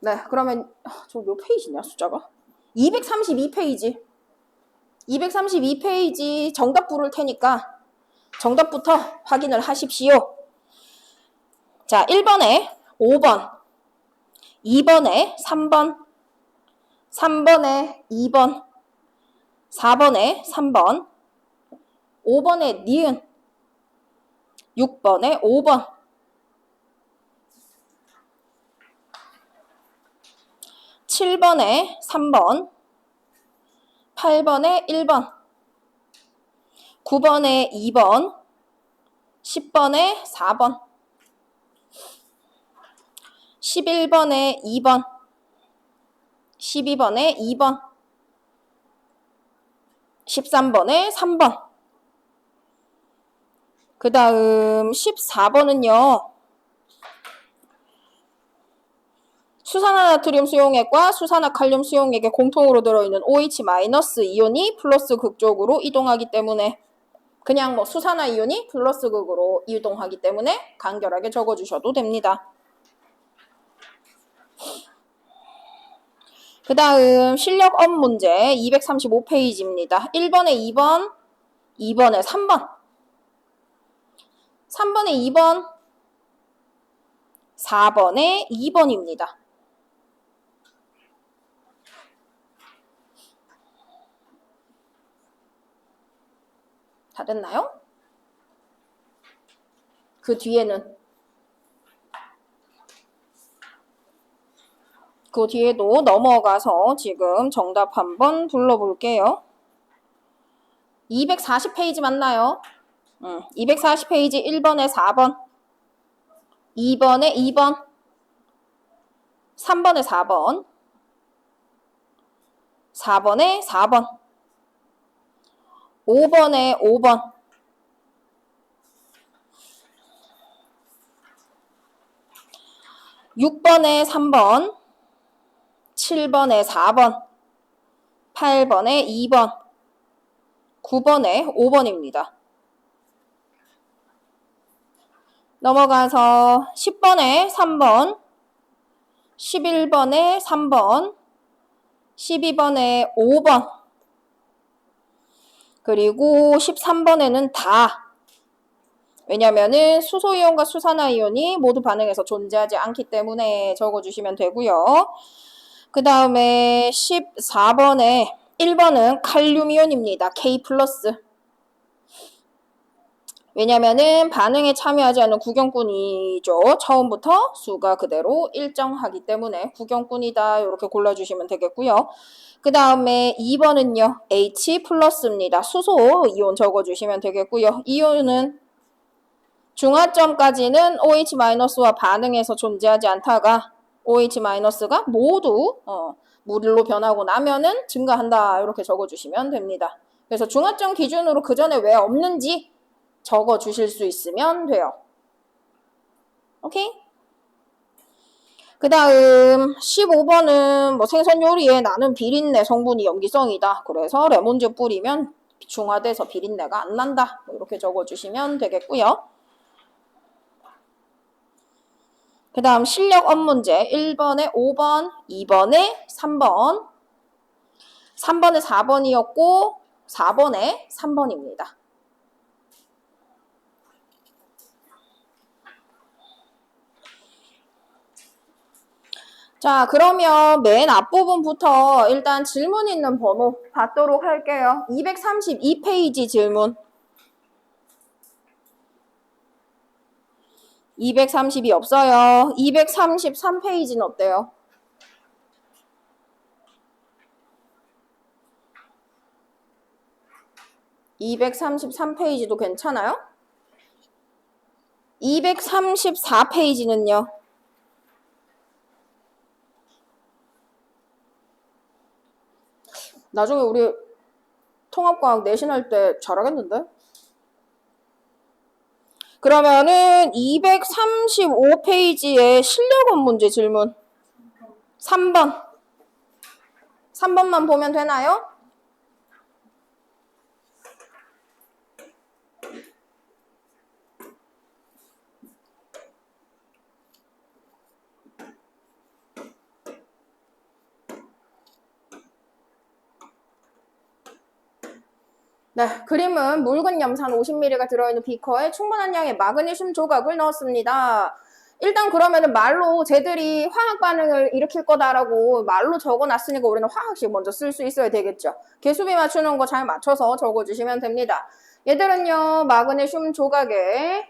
네, 그러면 저 몇 페이지냐 숫자가? 232페이지. 232페이지 정답 부를 테니까 정답부터 확인을 하십시오. 자, 1번에 5번, 2번에 3번, 3번에 2번, 4번에 3번, 5번에 니은, 6번에 5번, 7번에 3번, 8번에 1번, 9번에 2번, 10번에 4번, 11번에 2번, 12번에 2번, 13번에 3번. 그 다음 14번은요. 수산화나트륨 수용액과 수산화칼륨 수용액에 공통으로 들어있는 OH- 이온이 플러스 극 쪽으로 이동하기 때문에 그냥 뭐 수산화 이온이 플러스 극으로 이동하기 때문에 간결하게 적어주셔도 됩니다. 그 다음 실력업 문제 235페이지입니다. 1번에 2번, 2번에 3번, 3번에 2번, 4번에 2번입니다. 다 됐나요? 그 뒤에는 그 뒤에도 넘어가서 지금 정답 한번 불러볼게요. 240페이지 맞나요? 240페이지 1번에 4번, 2번에 2번, 3번에 4번, 4번에 4번, 5번에 5번, 6번에 3번, 7번에 4번, 8번에 2번, 9번에 5번입니다. 넘어가서 10번에 3번, 11번에 3번, 12번에 5번, 그리고 13번에는 다. 왜냐면은 수소이온과 수산화이온이 모두 반응해서 존재하지 않기 때문에 적어주시면 되고요. 그 다음에 14번에 1번은 칼륨이온입니다. K+. 왜냐면은 반응에 참여하지 않는 구경꾼이죠. 처음부터 수가 그대로 일정하기 때문에 구경꾼이다. 이렇게 골라주시면 되겠고요. 그 다음에 2번은요. H+입니다. 수소 이온 적어주시면 되겠고요. 이온은 중화점까지는 OH-와 반응해서 존재하지 않다가 OH-가 모두 물로 변하고 나면은 증가한다. 이렇게 적어주시면 됩니다. 그래서 중화점 기준으로 그 전에 왜 없는지 적어주실 수 있으면 돼요. 오케이? 그 다음 15번은 뭐 생선 요리에 나는 비린내 성분이 염기성이다. 그래서 레몬즙 뿌리면 중화돼서 비린내가 안 난다. 이렇게 적어주시면 되겠고요. 그 다음 실력업 문제 1번에 5번, 2번에 3번, 3번에 4번이었고 4번에 3번입니다. 자, 그러면 맨 앞부분부터 일단 질문 있는 번호 받도록 할게요. 232페이지 질문. 232 없어요. 233페이지는 어때요? 233페이지도 괜찮아요? 234페이지는요? 나중에 우리 통합과학 내신 할 때 잘하겠는데? 그러면은 235페이지에 실력업 문제 질문 3번. 3번만 보면 되나요? 네, 그림은 묽은 염산 50ml가 들어있는 비커에 충분한 양의 마그네슘 조각을 넣었습니다. 일단 그러면은 말로 쟤들이 화학 반응을 일으킬 거다라고 말로 적어놨으니까 우리는 화학식 먼저 쓸 수 있어야 되겠죠. 개수비 맞추는 거 잘 맞춰서 적어주시면 됩니다. 얘들은요, 마그네슘 조각에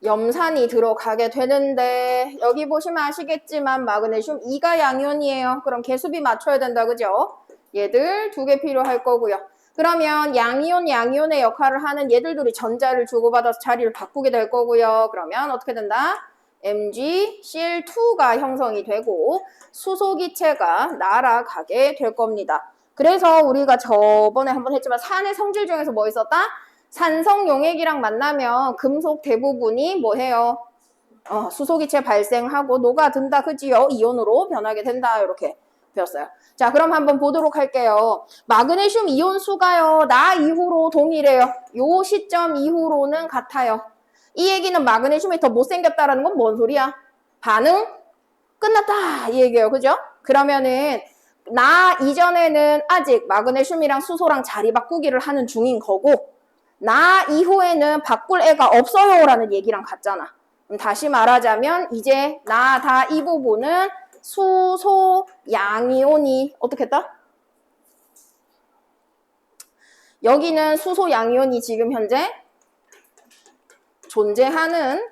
염산이 들어가게 되는데 여기 보시면 아시겠지만 마그네슘 2가 양이온이에요. 그럼 개수비 맞춰야 된다, 그죠? 얘들 2개 필요할 거고요. 그러면 양이온의 역할을 하는 얘들 둘이 전자를 주고받아서 자리를 바꾸게 될 거고요. 그러면 어떻게 된다? MgCl2가 형성이 되고 수소기체가 날아가게 될 겁니다. 그래서 우리가 저번에 한번 했지만 산의 성질 중에서 뭐 있었다? 산성 용액이랑 만나면 금속 대부분이 뭐 해요? 수소기체 발생하고 녹아든다, 그지요? 이온으로 변하게 된다, 이렇게 배웠어요. 자, 그럼 한번 보도록 할게요. 마그네슘 이온 수가요, 나 이후로 동일해요. 요 시점 이후로는 같아요. 이 얘기는 마그네슘이 더 못생겼다라는 건 뭔 소리야? 반응 끝났다, 이 얘기예요. 그죠? 그러면은 나 이전에는 아직 마그네슘이랑 수소랑 자리 바꾸기를 하는 중인 거고 나 이후에는 바꿀 애가 없어요 라는 얘기랑 같잖아. 다시 말하자면 이제 나 다 이 부분은 수소 양이온이 어떻게 했다? 여기는 수소 양이온이 지금 현재 존재하는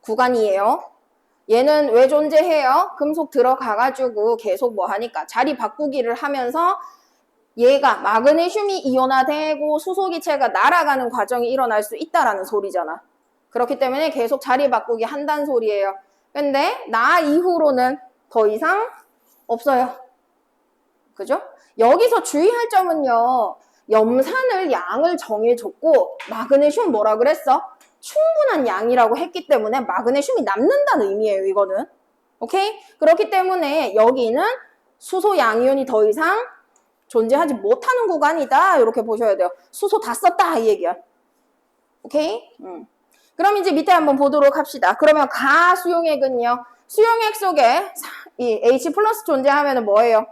구간이에요. 얘는 왜 존재해요? 금속 들어가가지고 계속 뭐 하니까 자리 바꾸기를 하면서 얘가 마그네슘이 이온화되고 수소기체가 날아가는 과정이 일어날 수 있다라는 소리잖아. 그렇기 때문에 계속 자리 바꾸기 한다는 소리예요. 근데 나 이후로는 더 이상 없어요. 그죠? 여기서 주의할 점은요. 염산을 양을 정해줬고 마그네슘 뭐라 그랬어? 충분한 양이라고 했기 때문에 마그네슘이 남는다는 의미예요. 이거는. 오케이? 그렇기 때문에 여기는 수소 양이온이 더 이상 존재하지 못하는 구간이다. 이렇게 보셔야 돼요. 수소 다 썼다 이 얘기야. 오케이? 그럼 이제 밑에 한번 보도록 합시다. 그러면 가수용액은요. 수용액 속에 이 H 플러스 존재하면 뭐예요?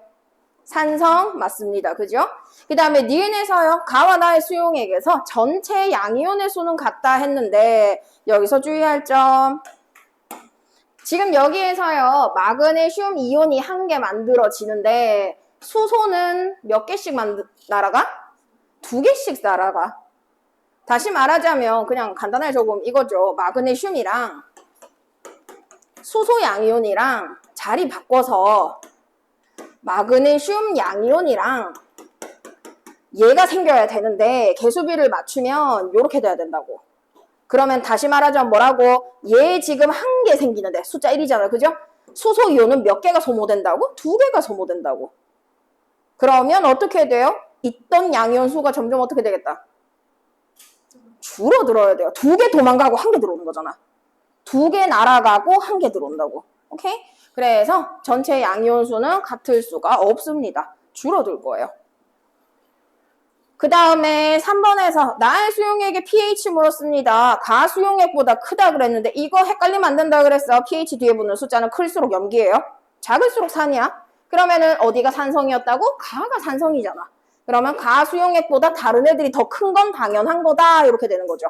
산성 맞습니다. 그죠? 그 다음에 니은에서요. 가와 나의 수용액에서 전체 양이온의 수는 같다 했는데 여기서 주의할 점. 지금 여기에서요. 마그네슘 이온이 한 개 만들어지는데 수소는 몇 개씩 날아가? 2개씩 날아가. 다시 말하자면 그냥 간단하게 적으면 이거죠. 마그네슘이랑 수소 양이온이랑 자리 바꿔서 마그네슘 양이온이랑 얘가 생겨야 되는데 개수비를 맞추면 이렇게 돼야 된다고. 그러면 다시 말하자면 뭐라고? 얘 지금 한 개 생기는데 숫자 1이잖아. 그죠? 수소 이온은 몇 개가 소모된다고? 2개가 소모된다고. 그러면 어떻게 돼요? 있던 양이온 수가 점점 어떻게 되겠다? 줄어들어야 돼요. 2개 도망가고 1개 들어오는 거잖아. 2개 날아가고 1개 들어온다고. 오케이? 그래서 전체 양이온 수는 같을 수가 없습니다. 줄어들 거예요. 그 다음에 3번에서 나의 수용액의 pH 물었습니다. 가 수용액보다 크다 그랬는데 이거 헷갈리면 안 된다 그랬어. pH 뒤에 붙는 숫자는 클수록 염기예요. 작을수록 산이야. 그러면은 어디가 산성이었다고? 가가 산성이잖아. 그러면 가 수용액보다 다른 애들이 더 큰 건 당연한 거다. 이렇게 되는 거죠.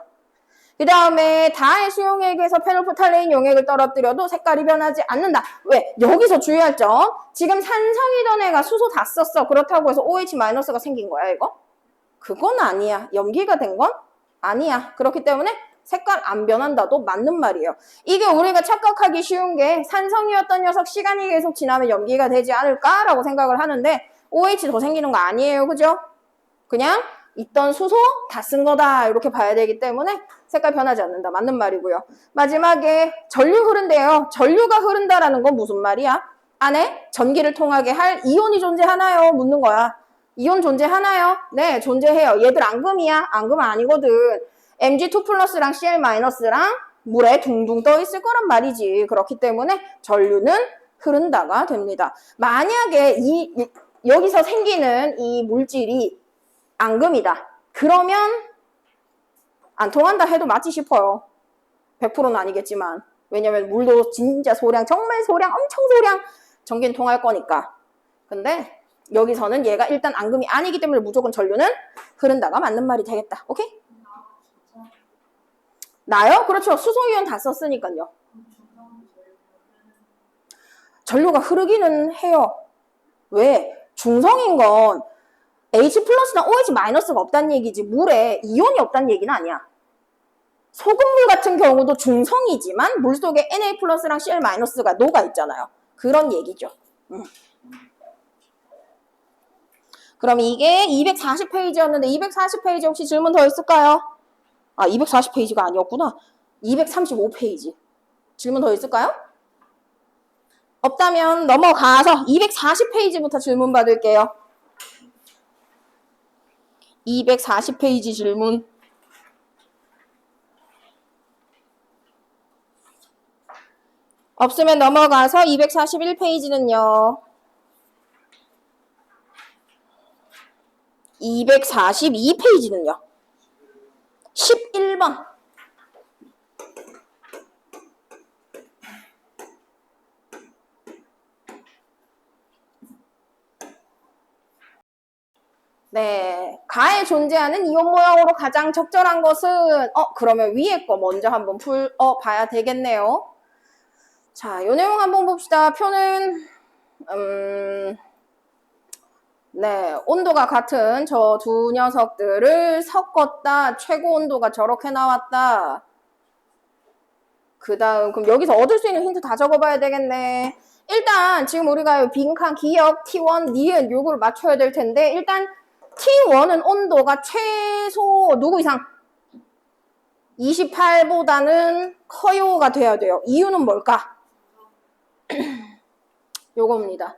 그 다음에 다의 수용액에서 페놀프탈레인 용액을 떨어뜨려도 색깔이 변하지 않는다. 왜? 여기서 주의할 점. 지금 산성이던 애가 수소 다 썼어. 그렇다고 해서 OH-가 생긴 거야, 이거? 그건 아니야. 염기가 된 건 아니야. 그렇기 때문에 색깔 안 변한다도 맞는 말이에요. 이게 우리가 착각하기 쉬운 게 산성이었던 녀석 시간이 계속 지나면 염기가 되지 않을까라고 생각을 하는데 OH 더 생기는 거 아니에요. 그죠? 그냥 있던 수소 다 쓴 거다 이렇게 봐야 되기 때문에 색깔 변하지 않는다. 맞는 말이고요. 마지막에 전류 흐른대요. 전류가 흐른다라는 건 무슨 말이야? 안에 전기를 통하게 할 이온이 존재하나요? 묻는 거야. 이온 존재하나요? 네, 존재해요. 얘들 앙금이야? 앙금 아니거든. Mg2 플러스랑 Cl 마이너스랑 물에 둥둥 떠 있을 거란 말이지. 그렇기 때문에 전류는 흐른다가 됩니다. 만약에 여기서 생기는 이 물질이 앙금이다. 그러면 안 통한다 해도 맞지 싶어요. 100%는 아니겠지만. 왜냐면 물도 진짜 소량, 정말 소량, 엄청 소량 전기는 통할 거니까. 근데 여기서는 얘가 일단 앙금이 아니기 때문에 무조건 전류는 흐른다가 맞는 말이 되겠다. 오케이? 나요? 그렇죠. 수소이온 다 썼으니까요. 전류가 흐르기는 해요. 왜? 중성인 건 H 플러스나 OH 마이너스가 없다는 얘기지 물에 이온이 없다는 얘기는 아니야. 소금물 같은 경우도 중성이지만 물 속에 Na 플러스랑 Cl 마이너스가 녹아 있잖아요. 그런 얘기죠. 그럼 이게 240페이지였는데 240페이지 혹시 질문 더 있을까요? 아, 240페이지가 아니었구나. 235페이지. 질문 더 있을까요? 없다면 넘어가서 240페이지부터 질문 받을게요. 240페이지 질문. 없으면 넘어가서 241페이지는요. 242페이지는요. 11번. 네, 가에 존재하는 이온 모형으로 가장 적절한 것은 그러면 위에 거 먼저 한번 봐야 되겠네요. 자, 요 내용 한번 봅시다. 표는 네, 온도가 같은 저 두 녀석들을 섞었다. 최고 온도가 저렇게 나왔다. 그 다음 그럼 여기서 얻을 수 있는 힌트 다 적어봐야 되겠네. 일단 지금 우리가 빈칸 기억 T1, 니은 요거를 맞춰야 될 텐데 일단 T1은 온도가 최소 누구 이상? 28보다는 커요가 돼야 돼요. 이유는 뭘까? 요겁니다.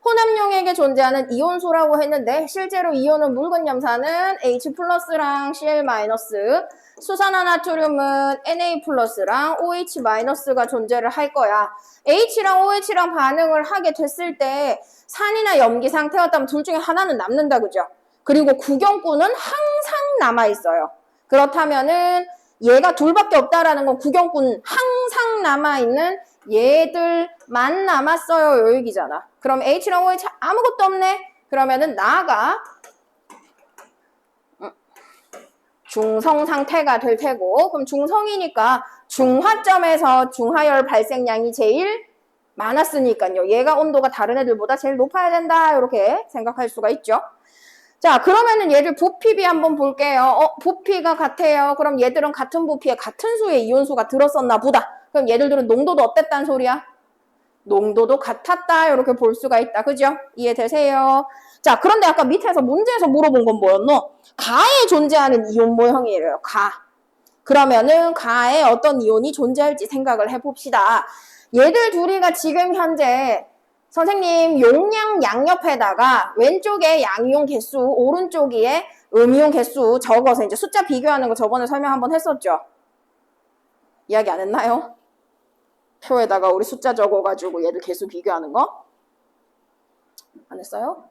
혼합용액에 존재하는 이온수라고 했는데 실제로 이온은 묽은 염산은 H 플러스랑 Cl 마이너스, 수산화나트륨은 Na 플러스랑 OH 마이너스가 존재를 할 거야. H랑 OH랑 반응을 하게 됐을 때 산이나 염기 상태였다면 둘 중에 하나는 남는다, 그죠? 그리고 구경꾼은 항상 남아있어요. 그렇다면은 얘가 둘밖에 없다라는 건 구경꾼 항상 남아있는 얘들만 남았어요. 요 얘기잖아. 그럼 H랑 OH 아무것도 없네? 그러면은 나가 중성 상태가 될 테고 그럼 중성이니까 중화점에서 중화열 발생량이 제일 많았으니까요. 얘가 온도가 다른 애들보다 제일 높아야 된다. 이렇게 생각할 수가 있죠. 자, 그러면은 얘를 부피비 한번 볼게요. 부피가 같아요. 그럼 얘들은 같은 부피에 같은 수의 이온수가 들었었나 보다. 그럼 얘들은 농도도 어땠단 소리야? 농도도 같았다. 이렇게 볼 수가 있다. 그죠? 이해되세요? 자, 그런데 아까 밑에서 문제에서 물어본 건 뭐였노? 가에 존재하는 이온 모형이래요. 가. 그러면은 가에 어떤 이온이 존재할지 생각을 해봅시다. 얘들 둘이가 지금 현재 선생님 용량 양옆에다가 왼쪽에 양이온 개수, 오른쪽에 음이온 개수 적어서 이제 숫자 비교하는 거 저번에 설명 한번 했었죠? 이야기 안 했나요? 표에다가 우리 숫자 적어가지고 얘들 개수 비교하는 거? 안 했어요?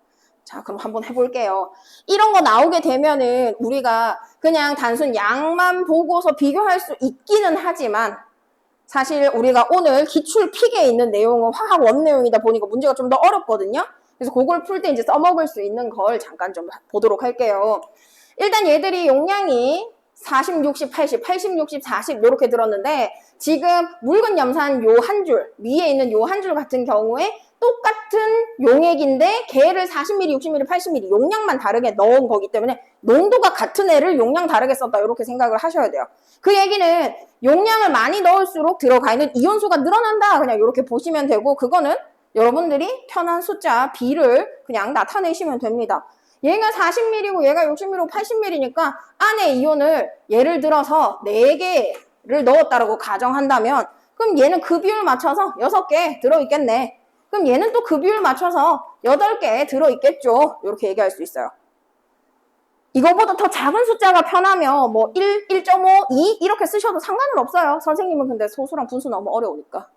자, 그럼 한번 해볼게요. 이런 거 나오게 되면은 우리가 그냥 단순 양만 보고서 비교할 수 있기는 하지만 사실 우리가 오늘 기출 픽에 있는 내용은 화학 원내용이다 보니까 문제가 좀 더 어렵거든요. 그래서 그걸 풀 때 이제 써먹을 수 있는 걸 잠깐 좀 보도록 할게요. 일단 얘들이 용량이 40, 60, 80, 80, 60, 40 이렇게 들었는데 지금 묽은 염산 요 한 줄, 위에 있는 요 한 줄 같은 경우에 똑같은 용액인데 걔를 40ml, 60ml, 80ml 용량만 다르게 넣은 거기 때문에 농도가 같은 애를 용량 다르게 썼다 이렇게 생각을 하셔야 돼요. 그 얘기는 용량을 많이 넣을수록 들어가 있는 이온수가 늘어난다 그냥 이렇게 보시면 되고 그거는 여러분들이 편한 숫자 B를 그냥 나타내시면 됩니다. 얘가 40ml고 얘가 60ml고 80ml니까 안에 이온을 예를 들어서 4개를 넣었다라고 가정한다면 그럼 얘는 그 비율 맞춰서 6개 들어있겠네. 그럼 얘는 또 그 비율 맞춰서 8개 들어있겠죠. 이렇게 얘기할 수 있어요. 이거보다 더 작은 숫자가 편하면 뭐 1, 1.5, 2 이렇게 쓰셔도 상관은 없어요. 선생님은 근데 소수랑 분수 너무 어려우니까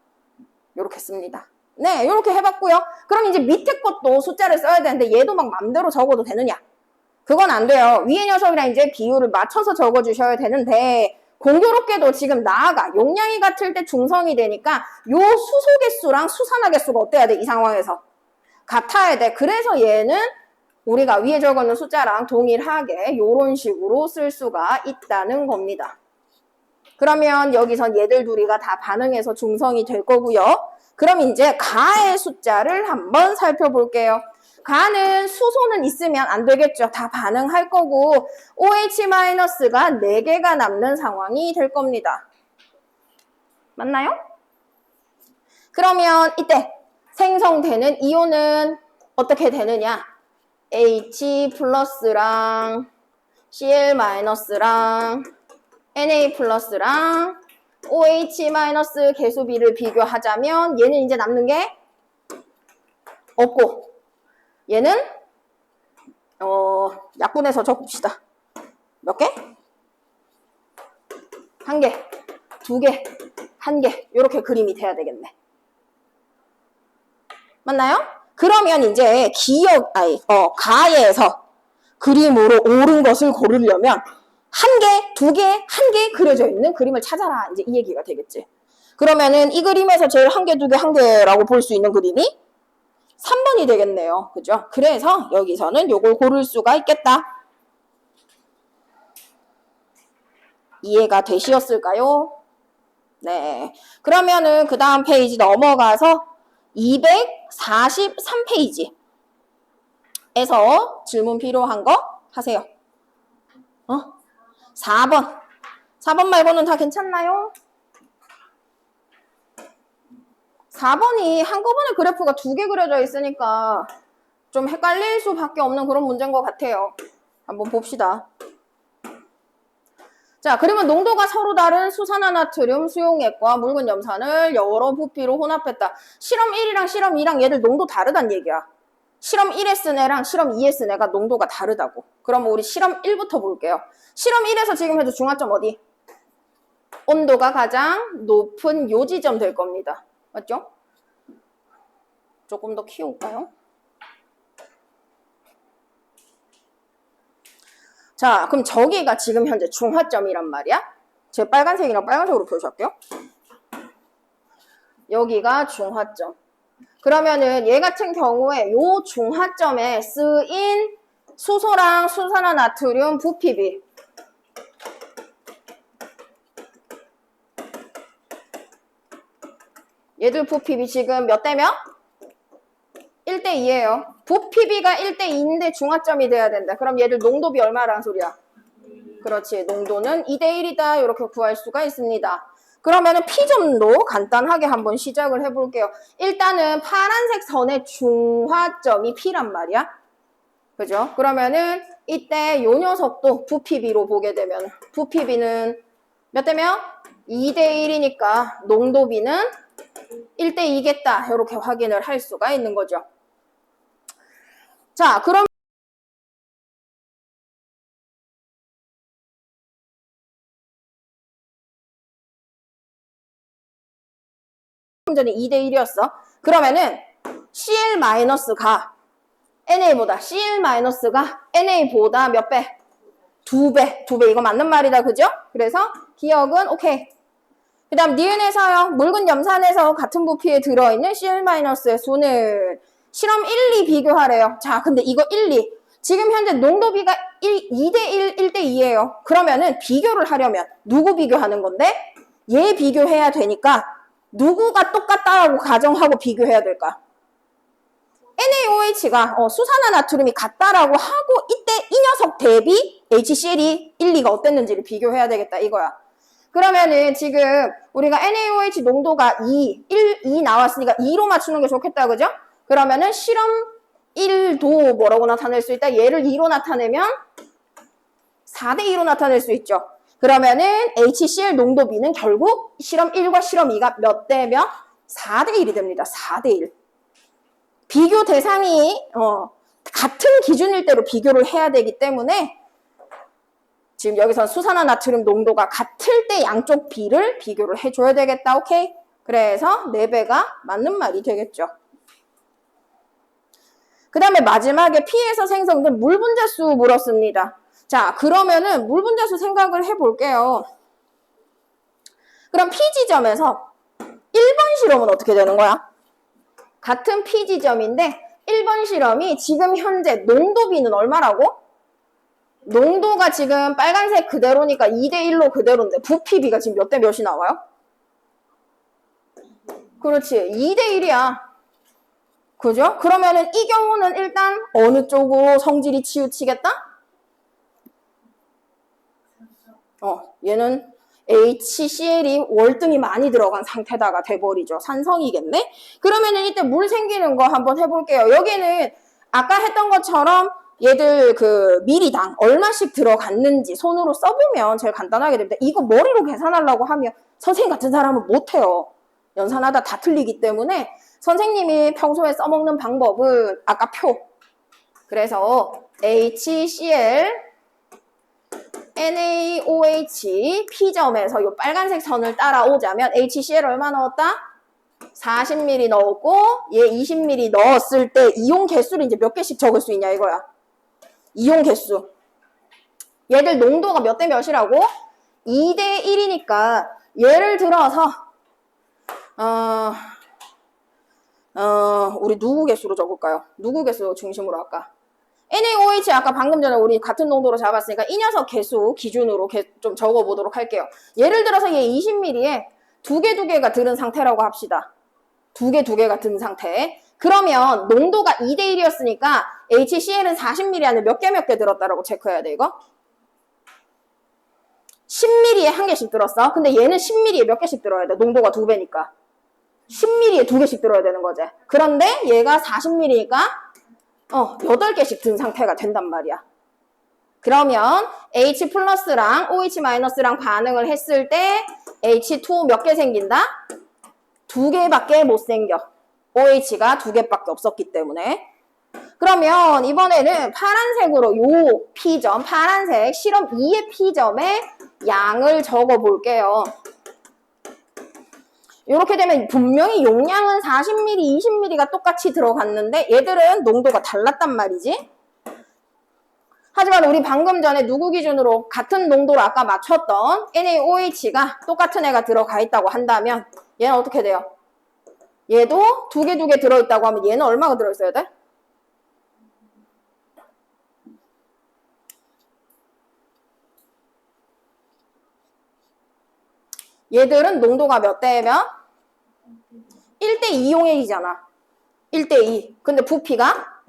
이렇게 씁니다. 네, 이렇게 해봤고요. 그럼 이제 밑에 것도 숫자를 써야 되는데 얘도 막 맘대로 적어도 되느냐? 그건 안 돼요. 위의 녀석이랑 이제 비율을 맞춰서 적어주셔야 되는데 공교롭게도 지금 나아가 용량이 같을 때 중성이 되니까 요 수소 개수랑 수산화 개수가 어때야 돼? 이 상황에서 같아야 돼. 그래서 얘는 우리가 위에 적어놓은 숫자랑 동일하게 이런 식으로 쓸 수가 있다는 겁니다. 그러면 여기선 얘들 둘이가 다 반응해서 중성이 될 거고요. 그럼 이제 가의 숫자를 한번 살펴볼게요. 가는 수소는 있으면 안 되겠죠. 다 반응할 거고 OH-가 4개가 남는 상황이 될 겁니다. 맞나요? 그러면 이때 생성되는 이온은 어떻게 되느냐? H 플러스랑 Cl 마이너스랑 Na 플러스랑 OH 마이너스 개수비를 비교하자면 얘는 이제 남는 게 없고 얘는 약분해서 적읍시다. 몇 개? 1개, 2개, 1개 이렇게 그림이 돼야 되겠네. 맞나요? 그러면 이제 가에서 그림으로 옳은 것을 고르려면 1개, 2개, 1개 그려져 있는 그림을 찾아라. 이제 이 얘기가 되겠지. 그러면은 이 그림에서 제일 1개, 2개, 1개라고 볼 수 있는 그림이 3번이 되겠네요. 그죠? 그래서 여기서는 요걸 고를 수가 있겠다. 이해가 되시었을까요? 네. 그러면은 그 다음 페이지 넘어가서 243페이지에서 질문 필요한 거 하세요. 4번. 4번 말고는 다 괜찮나요? 4번이 한꺼번에 그래프가 2개 그려져 있으니까 좀 헷갈릴 수밖에 없는 그런 문제인 것 같아요. 한번 봅시다. 자, 그러면 농도가 서로 다른 수산화나트륨 수용액과 묽은 염산을 여러 부피로 혼합했다. 실험 1이랑 실험 2랑 얘들 농도 다르단 얘기야. 실험 1에 쓴 애랑 실험 2에 쓴 애가 농도가 다르다고. 그럼 우리 실험 1부터 볼게요. 실험 1에서 지금 해도 중화점 어디? 온도가 가장 높은 요 지점 될 겁니다. 맞죠? 조금 더 키울까요? 자, 그럼 저기가 지금 현재 중화점이란 말이야. 제 빨간색이랑 빨간색으로 표시할게요. 여기가 중화점. 그러면은 얘 같은 경우에 요 중화점에 쓰인 수소랑 수산화나트륨 부피비. 얘들 부피비 지금 몇 대 몇? 1대 2예요. 부피비가 1대 2인데 중화점이 돼야 된다. 그럼 얘들 농도비 얼마라는 소리야? 그렇지. 농도는 2대 1이다. 이렇게 구할 수가 있습니다. 그러면은 P점도 간단하게 한번 시작을 해볼게요. 일단은 파란색 선의 중화점이 P란 말이야. 그죠? 그러면은 이때 요 녀석도 부피비로 보게 되면 부피비는 몇 대 몇? 2대 1이니까 농도비는 1대 2겠다. 이렇게 확인을 할 수가 있는 거죠. 자, 그럼 전에 2대 1이었어. 그러면은 CL-가 NA보다 CL-가 NA보다 몇 배? 2배. 2배. 이거 맞는 말이다. 그죠? 그래서 기억은 오케이. 그 다음 니은에서요. 묽은 염산에서 같은 부피에 들어있는 CL-의 수는 실험 1, 2 비교하래요. 자, 근데 이거 1, 2. 지금 현재 농도비가 2대 1, 1대 2예요. 그러면은 비교를 하려면 누구 비교하는 건데? 얘 비교해야 되니까 누구가 똑같다라고 가정하고 비교해야 될까? NaOH가 수산화나트륨이 같다라고 하고 이때 이 녀석 대비 HCl이 1, 2가 어땠는지를 비교해야 되겠다 이거야. 그러면은 지금 우리가 NaOH 농도가 2 나왔으니까 2로 맞추는 게 좋겠다 그죠? 그러면은 실험 1도 뭐라고 나타낼 수 있다? 얘를 2로 나타내면 4대 2로 나타낼 수 있죠. 그러면은 HCl 농도비는 결국 실험 1과 실험 2가 몇 대 몇? 4대 1이 됩니다. 4대 1. 비교 대상이 같은 기준일 대로 비교를 해야 되기 때문에 지금 여기서 수산화나트륨 농도가 같을 때 양쪽 비를 비교를 해줘야 되겠다. 오케이? 그래서 4배가 맞는 말이 되겠죠. 그 다음에 마지막에 P에서 생성된 물 분자수 물었습니다. 자, 그러면은 물 분자수 생각을 해볼게요. 그럼 P 지점에서 1번 실험은 어떻게 되는 거야? 같은 P 지점인데 1번 실험이 지금 현재 농도비는 얼마라고? 농도가 지금 빨간색 그대로니까 2대1로 그대로인데 부피비가 지금 몇 대 몇이 나와요? 그렇지. 2대1이야. 그죠? 그러면은 이 경우는 일단 어느 쪽으로 성질이 치우치겠다? 얘는 HCl이 월등히 많이 들어간 상태다가 돼버리죠. 산성이겠네? 그러면은 이때 물 생기는 거 한번 해볼게요. 여기는 아까 했던 것처럼 얘들 그 미리당 얼마씩 들어갔는지 손으로 써보면 제일 간단하게 됩니다. 이거 머리로 계산하려고 하면 선생님 같은 사람은 못해요. 연산하다 다 틀리기 때문에 선생님이 평소에 써먹는 방법은 아까 표. 그래서 HCl NaOH P점에서 이 빨간색 선을 따라오자면 HCl 얼마 넣었다? 40ml 넣었고 얘 20ml 넣었을 때 이온 개수를 이제 몇 개씩 적을 수 있냐 이거야. 이온 개수. 얘들 농도가 몇 대 몇이라고? 2대 1이니까 예를 들어서 우리 누구 개수로 적을까요? 누구 개수 중심으로 할까? NaOH 아까 방금 전에 우리 같은 농도로 잡았으니까 이 녀석 개수 기준으로 좀 적어보도록 할게요. 예를 들어서 얘 20ml에 두 개가 들은 상태라고 합시다. 두 개가 든 상태. 그러면 농도가 2대1이었으니까 HCl은 40ml 안에 몇 개 들었다라고 체크해야 돼 이거? 10ml에 한 개씩 들었어. 근데 얘는 10ml에 몇 개씩 들어야 돼? 농도가 2배니까. 10ml에 2개씩 들어야 되는 거지. 그런데 얘가 40ml니까 8개씩 든 상태가 된단 말이야. 그러면 H 플러스랑 OH 마이너스랑 반응을 했을 때 H2 몇 개 생긴다? 2개밖에 못 생겨. OH가 2개밖에 없었기 때문에. 그러면 이번에는 파란색으로 요 P점, 파란색 실험 2의 P점의 양을 적어 볼게요. 이렇게 되면 분명히 용량은 40ml, 20ml가 똑같이 들어갔는데 얘들은 농도가 달랐단 말이지. 하지만 우리 방금 전에 누구 기준으로 같은 농도로 아까 맞췄던 NaOH가 똑같은 애가 들어가 있다고 한다면 얘는 어떻게 돼요? 얘도 2개 들어있다고 하면 얘는 얼마가 들어있어야 돼? 얘들은 농도가 몇 대에 몇? 1대2 용액이잖아. 1대2. 근데 부피가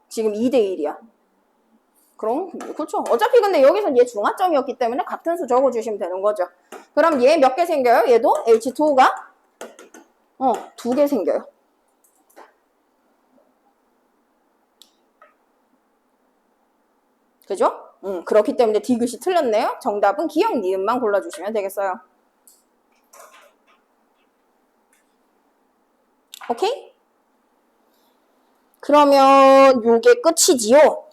지금 2대1이야. 그럼 그렇죠. 어차피 근데 여기서 얘 중화점이었기 때문에 같은 수 적어주시면 되는 거죠. 그럼 얘 몇 개 생겨요? 얘도 H2가 2개 생겨요. 그죠? 그렇기 때문에 디귿이 틀렸네요. 정답은 기억, 니은만 골라주시면 되겠어요. 오케이? 그러면 요게 끝이지요?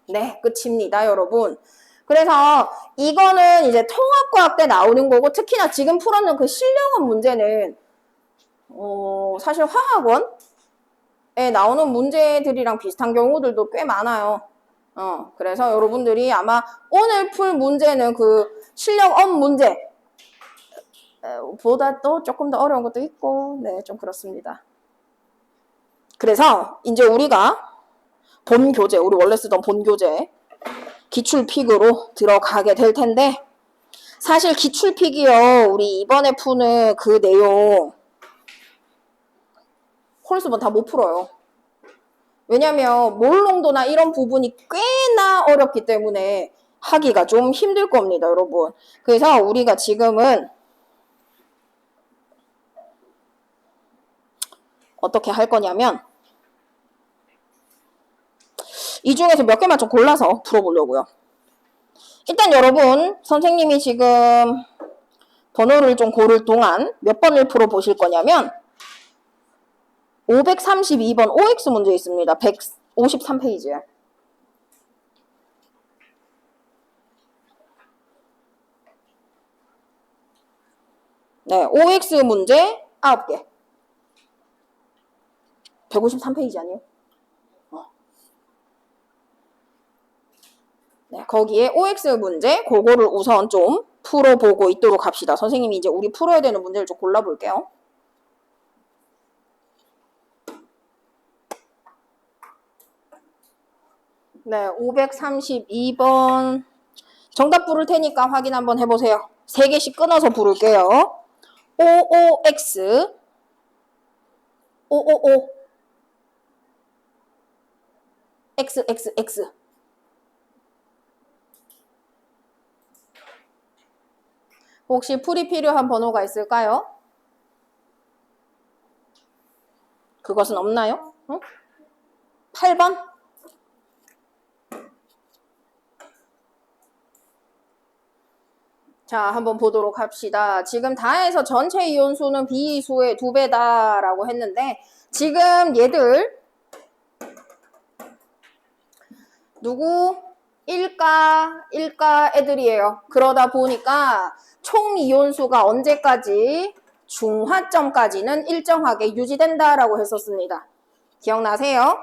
네, 끝입니다, 여러분. 그래서 이거는 이제 통합과학 때 나오는 거고 특히나 지금 풀었는 그 실력원 문제는 사실 화학원에 나오는 문제들이랑 비슷한 경우들도 꽤 많아요. 그래서 여러분들이 아마 오늘 풀 문제는 그 실력원 문제 보다 또 조금 더 어려운 것도 있고 네, 좀 그렇습니다. 그래서 이제 우리가 본 교재, 우리 원래 쓰던 본 교재 기출픽으로 들어가게 될 텐데 사실 기출픽이요 우리 이번에 푸는 그 내용 홀수본 다 못 풀어요. 왜냐면 몰농도나 이런 부분이 꽤나 어렵기 때문에 하기가 좀 힘들 겁니다, 여러분. 그래서 우리가 지금은 어떻게 할 거냐면 이 중에서 몇 개만 좀 골라서 풀어보려고요. 일단 여러분 선생님이 지금 번호를 좀 고를 동안 몇 번을 풀어보실 거냐면 532번 OX 문제 있습니다. 153페이지에. 네, OX 문제 9개. 153페이지 아니에요? 네, 거기에 OX 문제, 그거를 우선 좀 풀어보고 있도록 합시다. 선생님이 이제 우리 풀어야 되는 문제를 좀 골라볼게요. 네, 532번. 정답 부를 테니까 확인 한번 해보세요. 3개씩 끊어서 부를게요. OOX, OOO, XXX. 혹시 풀이 필요한 번호가 있을까요? 그것은 없나요? 응? 8번? 자, 한번 보도록 합시다. 지금 다해서 전체 이온수는 B수의 2배다라고 했는데 지금 얘들 누구? 일가 애들이에요. 그러다 보니까 총 이온수가 언제까지? 중화점까지는 일정하게 유지된다라고 했었습니다. 기억나세요?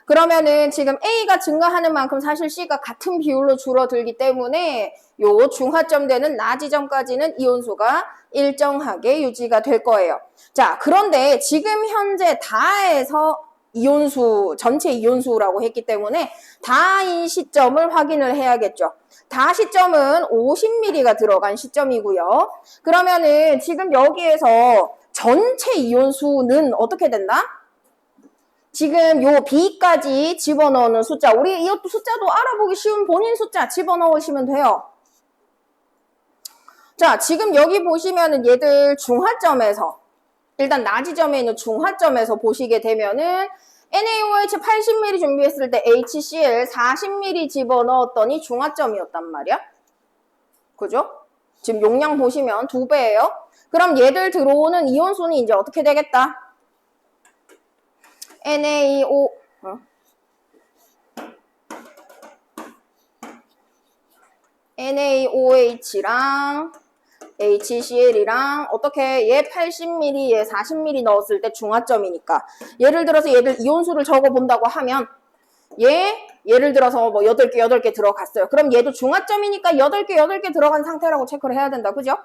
그러면은 지금 A가 증가하는 만큼 사실 C가 같은 비율로 줄어들기 때문에 요 중화점 되는 나 지점까지는 이온수가 일정하게 유지가 될 거예요. 자, 그런데 지금 현재 다에서 이온수, 전체 이온수라고 했기 때문에 다인 시점을 확인을 해야겠죠. 다 시점은 50ml가 들어간 시점이고요. 그러면은 지금 여기에서 전체 이온수는 어떻게 된다? 지금 요 B까지 집어넣는 숫자, 우리 이것도 숫자도 알아보기 쉬운 본인 숫자 집어넣으시면 돼요. 자, 지금 여기 보시면은 얘들 중화점에서, 일단 나지점에 있는 중화점에서 보시게 되면은 NaOH 80ml 준비했을 때 HCl 40ml 집어넣었더니 중화점이었단 말이야. 그죠? 지금 용량 보시면 2배예요. 그럼 얘들 들어오는 이온수는 이제 어떻게 되겠다? NaOH랑 HCl이랑 어떻게 얘 80ml, 얘 40ml 넣었을 때 중화점이니까 예를 들어서 얘들 이온수를 적어본다고 하면 예를 들어서 뭐 8개 들어갔어요. 그럼 얘도 중화점이니까 8개 들어간 상태라고 체크를 해야 된다. 그죠?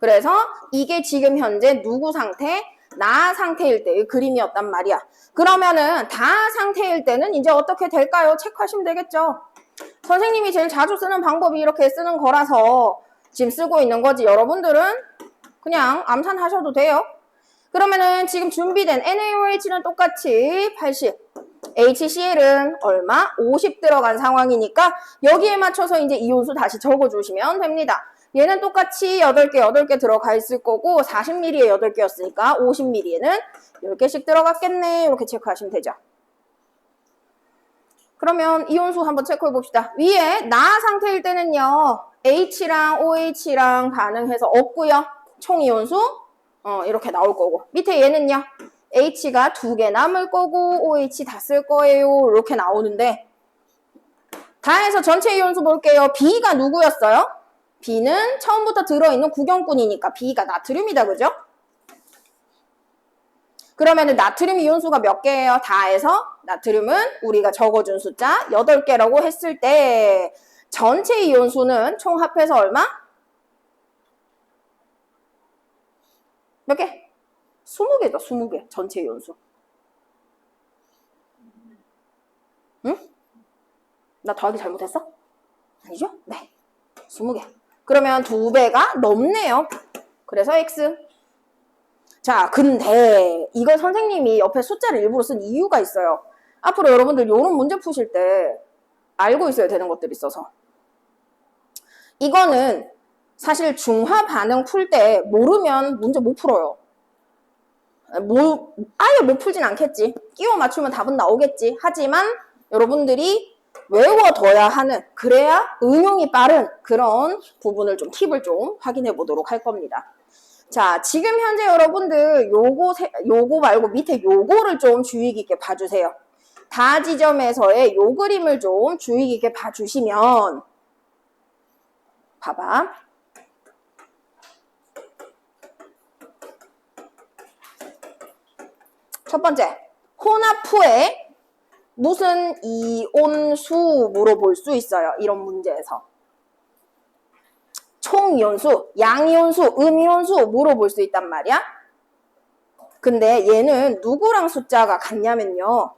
그래서 이게 지금 현재 누구 상태? 나 상태일 때의 그림이었단 말이야. 그러면은 다 상태일 때는 이제 어떻게 될까요? 체크하시면 되겠죠. 선생님이 제일 자주 쓰는 방법이 이렇게 쓰는 거라서 지금 쓰고 있는 거지. 여러분들은 그냥 암산하셔도 돼요. 그러면은 지금 준비된 NaOH는 똑같이 80, HCl은 얼마? 50 들어간 상황이니까 여기에 맞춰서 이제 이온수 다시 적어주시면 됩니다. 얘는 똑같이 8개 들어가 있을 거고 40ml에 8개였으니까 50ml에는 10개씩 들어갔겠네. 이렇게 체크하시면 되죠. 그러면 이온수 한번 체크해 봅시다. 위에 나 상태일 때는요. H랑 OH랑 반응해서 없고요. 총 이온수 이렇게 나올 거고. 밑에 얘는요. H가 2개 남을 거고 OH 다 쓸 거예요. 이렇게 나오는데 다해서 전체 이온수 볼게요. B가 누구였어요? B는 처음부터 들어있는 구경꾼이니까 B가 나트륨이다. 그죠? 그러면은 나트륨 이온수가 몇 개예요? 다해서 나트륨은 우리가 적어준 숫자 8개라고 했을 때 전체 이온수는 총 합해서 얼마? 몇 개? 20개다. 20개. 전체 이온수. 응? 나 더하기 잘못했어? 아니죠? 네. 20개. 그러면 2배가 넘네요. 그래서 X. 자, 근데 이걸 선생님이 옆에 숫자를 일부러 쓴 이유가 있어요. 앞으로 여러분들 이런 문제 푸실 때 알고 있어야 되는 것들이 있어서. 이거는 사실 중화 반응 풀 때 모르면 문제 못 풀어요. 아예 못 풀진 않겠지. 끼워 맞추면 답은 나오겠지. 하지만 여러분들이 외워둬야 하는, 그래야 응용이 빠른 그런 부분을 좀 팁을 좀 확인해 보도록 할 겁니다. 자, 지금 현재 여러분들 요거 말고 밑에 요거를 좀 주의 깊게 봐주세요. 다 지점에서의 요 그림을 좀 주의 깊게 봐주시면 봐봐. 첫 번째, 혼합 후에 무슨 이온수 물어볼 수 있어요. 이런 문제에서. 총이온수, 양이온수, 음이온수 물어볼 수 있단 말이야. 근데 얘는 누구랑 숫자가 같냐면요.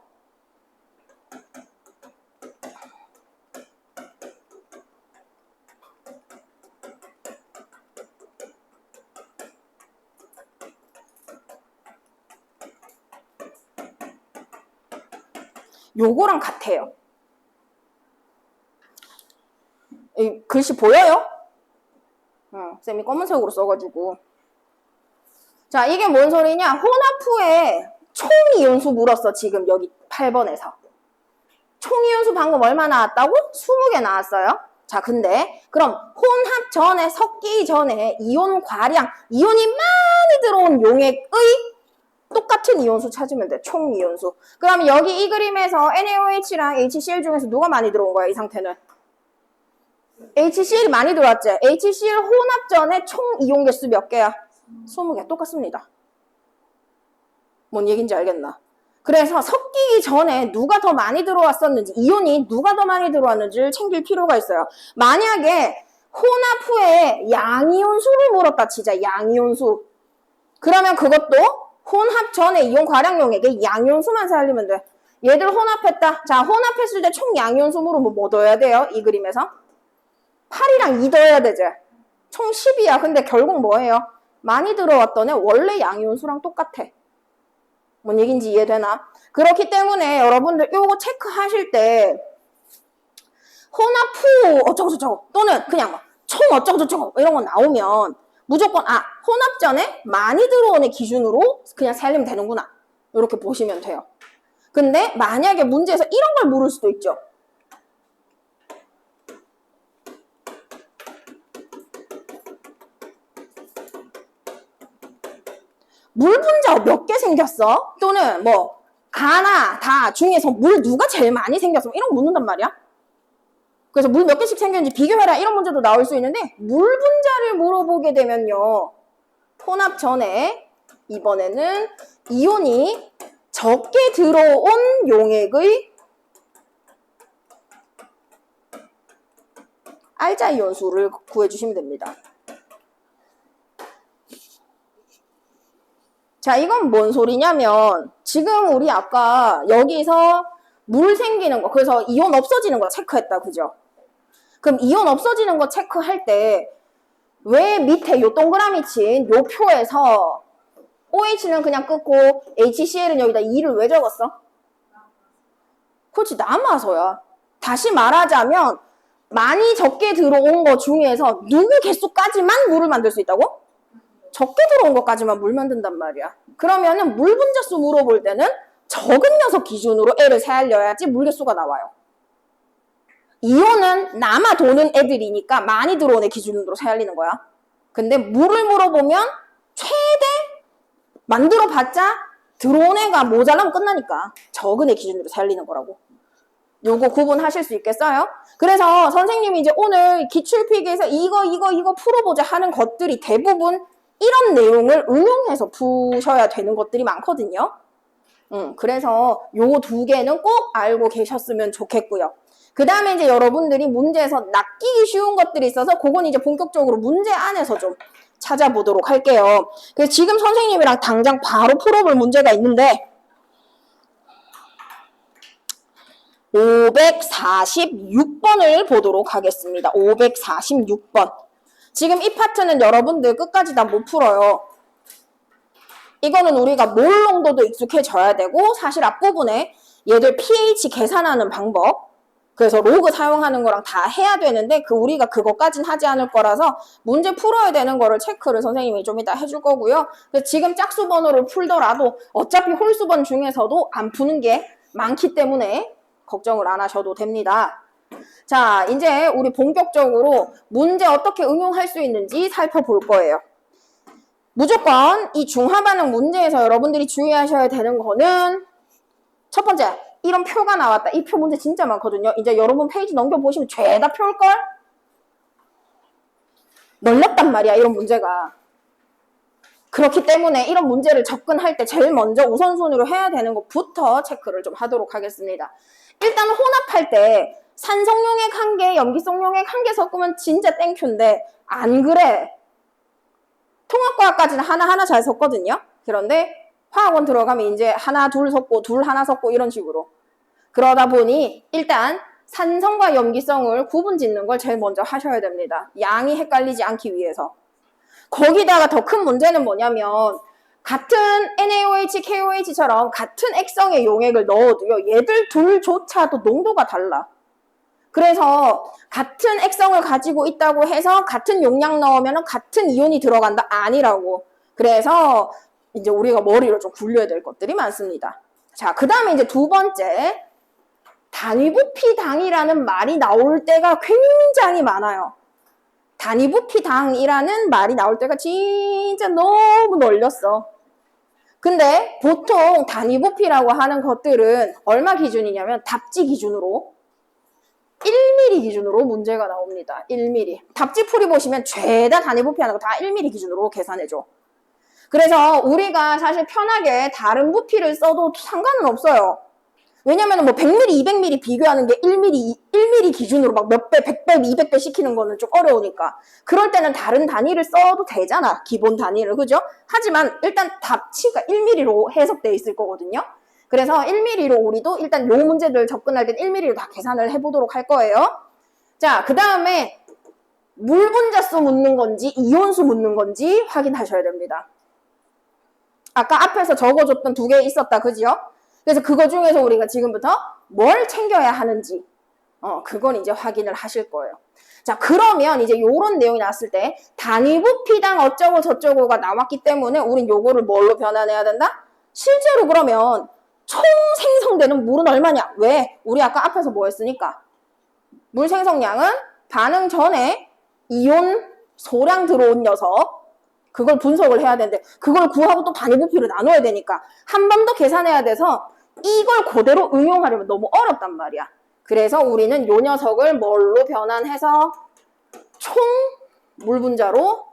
요거랑 같아요. 이 글씨 보여요? 쌤이 검은색으로 써가지고. 자, 이게 뭔 소리냐? 혼합 후에 총이온수 물었어, 지금 여기 8번에서. 총이온수 방금 얼마 나왔다고? 20개 나왔어요. 자, 근데 그럼 혼합 전에, 섞기 전에 이온 과량, 이온이 많이 들어온 용액의 똑같은 이온수 찾으면 돼. 총 이온수. 그럼 여기 이 그림에서 NaOH랑 HCl 중에서 누가 많이 들어온 거야, 이 상태는? HCl이 많이 들어왔지? HCl 혼합 전에 총 이온 개수 몇 개야? 20개. 똑같습니다. 뭔 얘기인지 알겠나? 그래서 섞이기 전에 누가 더 많이 들어왔었는지, 이온이 누가 더 많이 들어왔는지를 챙길 필요가 있어요. 만약에 혼합 후에 양이온수를 물었다 치자, 양이온수. 그러면 그것도 혼합 전에 이온 과량용액에 양이온수만 살리면 돼. 얘들 혼합했다. 자, 혼합했을 때 총 양이온수 물으면 뭐 넣어야 돼요? 이 그림에서? 8이랑 2 넣어야 되지. 총 10이야. 근데 결국 뭐예요? 많이 들어왔던 애 원래 양이온수랑 똑같아. 뭔 얘기인지 이해되나? 그렇기 때문에 여러분들 요거 체크하실 때 혼합 후 어쩌고저쩌고 또는 그냥 총 어쩌고저쩌고 이런 거 나오면 무조건 혼합 전에 많이 들어오는 기준으로 그냥 살리면 되는구나. 이렇게 보시면 돼요. 근데 만약에 문제에서 이런 걸 물을 수도 있죠. 물 분자 몇 개 생겼어? 또는 뭐 가나 다 중에서 물 누가 제일 많이 생겼어? 이런 거 묻는단 말이야. 그래서 물 몇 개씩 생겼는지 비교해라 이런 문제도 나올 수 있는데 물 분자를 물어보게 되면요. 혼합 전에 이번에는 이온이 적게 들어온 용액의 알자 이온수를 구해주시면 됩니다. 자, 이건 뭔 소리냐면 지금 우리 아까 여기서 물 생기는 거, 그래서 이온 없어지는 거 체크했다, 그죠? 그럼 이온 없어지는 거 체크할 때 왜 밑에 요 동그라미 친 요 표에서 OH는 그냥 끊고 HCl은 여기다 2를 왜 적었어? 그렇지, 남아서야. 다시 말하자면 많이 적게 들어온 거 중에서 누구 개수까지만 물을 만들 수 있다고? 적게 들어온 것까지만 물 만든단 말이야. 그러면은 물 분자수 물어볼 때는 적은 녀석 기준으로 애를 살려야지 물 개수가 나와요. 이온은 남아 도는 애들이니까 많이 들어온 애 기준으로 살리는 거야. 근데 물을 물어보면 최대 만들어봤자 들어온 애가 모자라면 끝나니까 적은 애 기준으로 살리는 거라고. 요거 구분하실 수 있겠어요? 그래서 선생님이 이제 오늘 기출필기에서 이거 풀어보자 하는 것들이 대부분 이런 내용을 응용해서 푸셔야 되는 것들이 많거든요. 그래서 요 두 개는 꼭 알고 계셨으면 좋겠고요. 그 다음에 이제 여러분들이 문제에서 낚이기 쉬운 것들이 있어서 그건 이제 본격적으로 문제 안에서 좀 찾아보도록 할게요. 그래서 지금 선생님이랑 당장 바로 풀어볼 문제가 있는데 546번을 보도록 하겠습니다. 546번. 지금 이 파트는 여러분들 끝까지 다 못 풀어요. 이거는 우리가 몰 농도도 익숙해져야 되고 사실 앞부분에 얘들 pH 계산하는 방법 그래서 로그 사용하는 거랑 다 해야 되는데 우리가 그것까진 하지 않을 거라서 문제 풀어야 되는 거를 체크를 선생님이 좀 이따 해줄 거고요. 그래서 지금 짝수 번호를 풀더라도 어차피 홀수번 중에서도 안 푸는 게 많기 때문에 걱정을 안 하셔도 됩니다. 자, 이제 우리 본격적으로 문제 어떻게 응용할 수 있는지 살펴볼 거예요. 무조건 이 중화반응 문제에서 여러분들이 주의하셔야 되는 거는 첫 번째, 이런 표가 나왔다. 이 표 문제 진짜 많거든요. 이제 여러분 페이지 넘겨보시면 죄다 표일걸? 널렸단 말이야, 이런 문제가. 그렇기 때문에 이런 문제를 접근할 때 제일 먼저 우선순위로 해야 되는 것부터 체크를 좀 하도록 하겠습니다. 일단 혼합할 때 산성용액 1개, 염기성용액 1개 섞으면 진짜 땡큐인데 안 그래. 통합과학까지는 하나하나 잘 섞거든요. 그런데 화학원 들어가면 이제 하나, 둘 섞고, 둘, 하나 섞고 이런 식으로. 그러다 보니 일단 산성과 염기성을 구분 짓는 걸 제일 먼저 하셔야 됩니다. 양이 헷갈리지 않기 위해서. 거기다가 더 큰 문제는 뭐냐면 같은 NaOH, KOH처럼 같은 액성의 용액을 넣어도요. 얘들 둘조차도 농도가 달라. 그래서 같은 액성을 가지고 있다고 해서 같은 용량 넣으면 같은 이온이 들어간다? 아니라고. 그래서 이제 우리가 머리로 좀 굴려야 될 것들이 많습니다. 자, 그 다음에 이제 두 번째. 단위부피당이라는 말이 나올 때가 굉장히 많아요. 단위부피당이라는 말이 나올 때가 진짜 너무 널렸어. 근데 보통 단위부피라고 하는 것들은 얼마 기준이냐면 답지 기준으로 1mm 기준으로 문제가 나옵니다. 1mm. 답지 풀이 보시면 죄다 단위부피하는 거 다 1mm 기준으로 계산해줘. 그래서 우리가 사실 편하게 다른 부피를 써도 상관은 없어요. 왜냐면 뭐 100ml, 200ml 비교하는 게 1mm 기준으로 막 몇 배, 100배, 200배 시키는 거는 좀 어려우니까. 그럴 때는 다른 단위를 써도 되잖아. 기본 단위를, 그죠? 하지만 일단 답치가 1mm로 해석돼 있을 거거든요. 그래서 1mm로 우리도 일단 요 문제들 접근할 땐 1mm로 다 계산을 해보도록 할 거예요. 자, 그 다음에 물 분자수 묻는 건지 이온수 묻는 건지 확인하셔야 됩니다. 아까 앞에서 적어줬던 두 개 있었다, 그지요? 그래서 그거 중에서 우리가 지금부터 뭘 챙겨야 하는지 그건 이제 확인을 하실 거예요. 자, 그러면 이제 요런 내용이 나왔을 때 단위부피당 어쩌고 저쩌고가 나왔기 때문에 우린 요거를 뭘로 변환해야 된다? 실제로 그러면 총 생성되는 물은 얼마냐? 왜? 우리 아까 앞에서 뭐 했으니까? 물 생성량은 반응 전에 이온 소량 들어온 녀석 그걸 분석을 해야 되는데 그걸 구하고 또 단위부피로 나눠야 되니까 한 번 더 계산해야 돼서 이걸 그대로 응용하려면 너무 어렵단 말이야. 그래서 우리는 요 녀석을 뭘로 변환해서 총 물분자로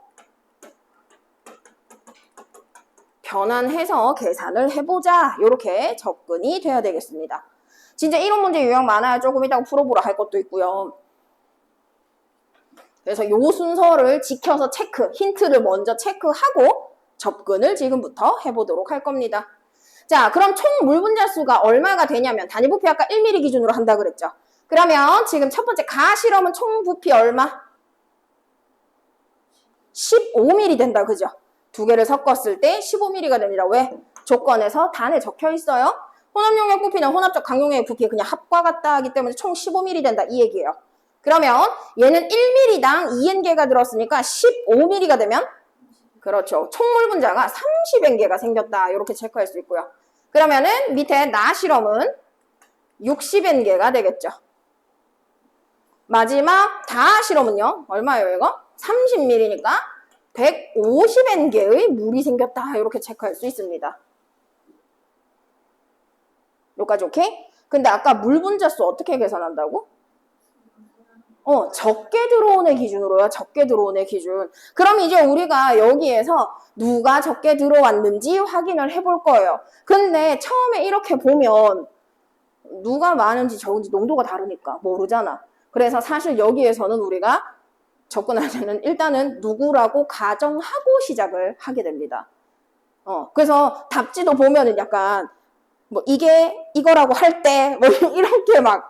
변환해서 계산을 해보자. 이렇게 접근이 돼야 되겠습니다. 진짜 이런 문제 유형 많아요. 조금 이따가 풀어보라 할 것도 있고요. 그래서 요 순서를 지켜서 힌트를 먼저 체크하고 접근을 지금부터 해보도록 할 겁니다. 자, 그럼 총 물분자수가 얼마가 되냐면 단위부피 아까 1mm 기준으로 한다 그랬죠. 그러면 지금 첫 번째 가실험은 총 부피 얼마? 15mm 된다, 그죠? 두 개를 섞었을 때 15mm가 됩니다. 왜? 조건에서 단에 적혀 있어요. 혼합용액 부피는 혼합적 강용액 부피의 그냥 합과 같다 하기 때문에 총 15mm 된다 이 얘기예요. 그러면 얘는 1mm당 2N개가 들었으니까 15mm가 되면 그렇죠. 총물 분자가 30N개가 생겼다. 이렇게 체크할 수 있고요. 그러면은 밑에 나실험은 60N개가 되겠죠. 마지막 다실험은요. 얼마예요 이거? 30ml니까 150N개의 물이 생겼다. 이렇게 체크할 수 있습니다. 여기까지 오케이? 근데 아까 물 분자수 어떻게 계산한다고? 적게 들어오는 기준으로요. 적게 들어오는 기준. 그럼 이제 우리가 여기에서 누가 적게 들어왔는지 확인을 해볼 거예요. 근데 처음에 이렇게 보면 누가 많은지 적은지 농도가 다르니까 모르잖아. 그래서 사실 여기에서는 우리가 접근할 때는 일단은 누구라고 가정하고 시작을 하게 됩니다. 그래서 답지도 보면은 약간 뭐 이거라고 할 때 뭐 이렇게 막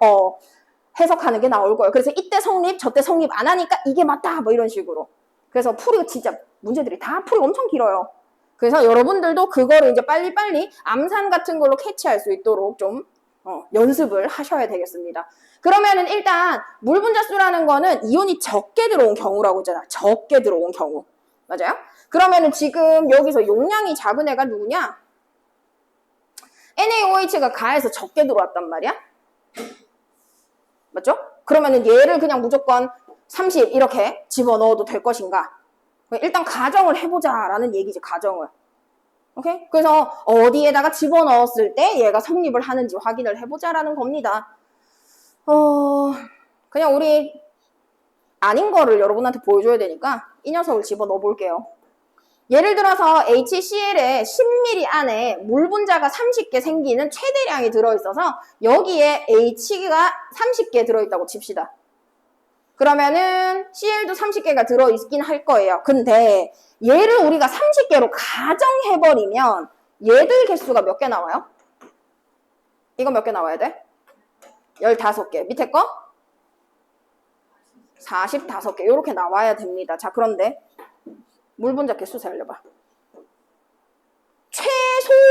해석하는 게 나올 거예요. 그래서 이때 성립, 저때 성립 안 하니까 이게 맞다 뭐 이런 식으로. 그래서 풀이가 진짜 문제들이 다 풀이 엄청 길어요. 그래서 여러분들도 그거를 이제 빨리빨리 암산 같은 걸로 캐치할 수 있도록 좀 연습을 하셔야 되겠습니다. 그러면은 일단 물 분자수라는 거는 이온이 적게 들어온 경우라고 했잖아. 적게 들어온 경우. 맞아요? 그러면은 지금 여기서 용량이 작은 애가 누구냐? NaOH가 가해서 적게 들어왔단 말이야. 맞죠? 그러면은 얘를 그냥 무조건 30 이렇게 집어넣어도 될 것인가? 일단 가정을 해보자라는 얘기지, 가정을. 오케이? 그래서 어디에다가 집어넣었을 때 얘가 성립을 하는지 확인을 해보자라는 겁니다. 그냥 우리 아닌 거를 여러분한테 보여줘야 되니까 이 녀석을 집어넣어 볼게요. 예를 들어서 HCl에 10ml 안에 물 분자가 30개 생기는 최대량이 들어있어서 여기에 H가 30개 들어있다고 칩시다. 그러면은 Cl도 30개가 들어있긴 할 거예요. 근데 얘를 우리가 30개로 가정해버리면 얘들 개수가 몇 개 나와요? 이거 몇 개 나와야 돼? 15개. 밑에 거? 45개. 이렇게 나와야 됩니다. 자, 그런데 물 분자 개수 세려봐.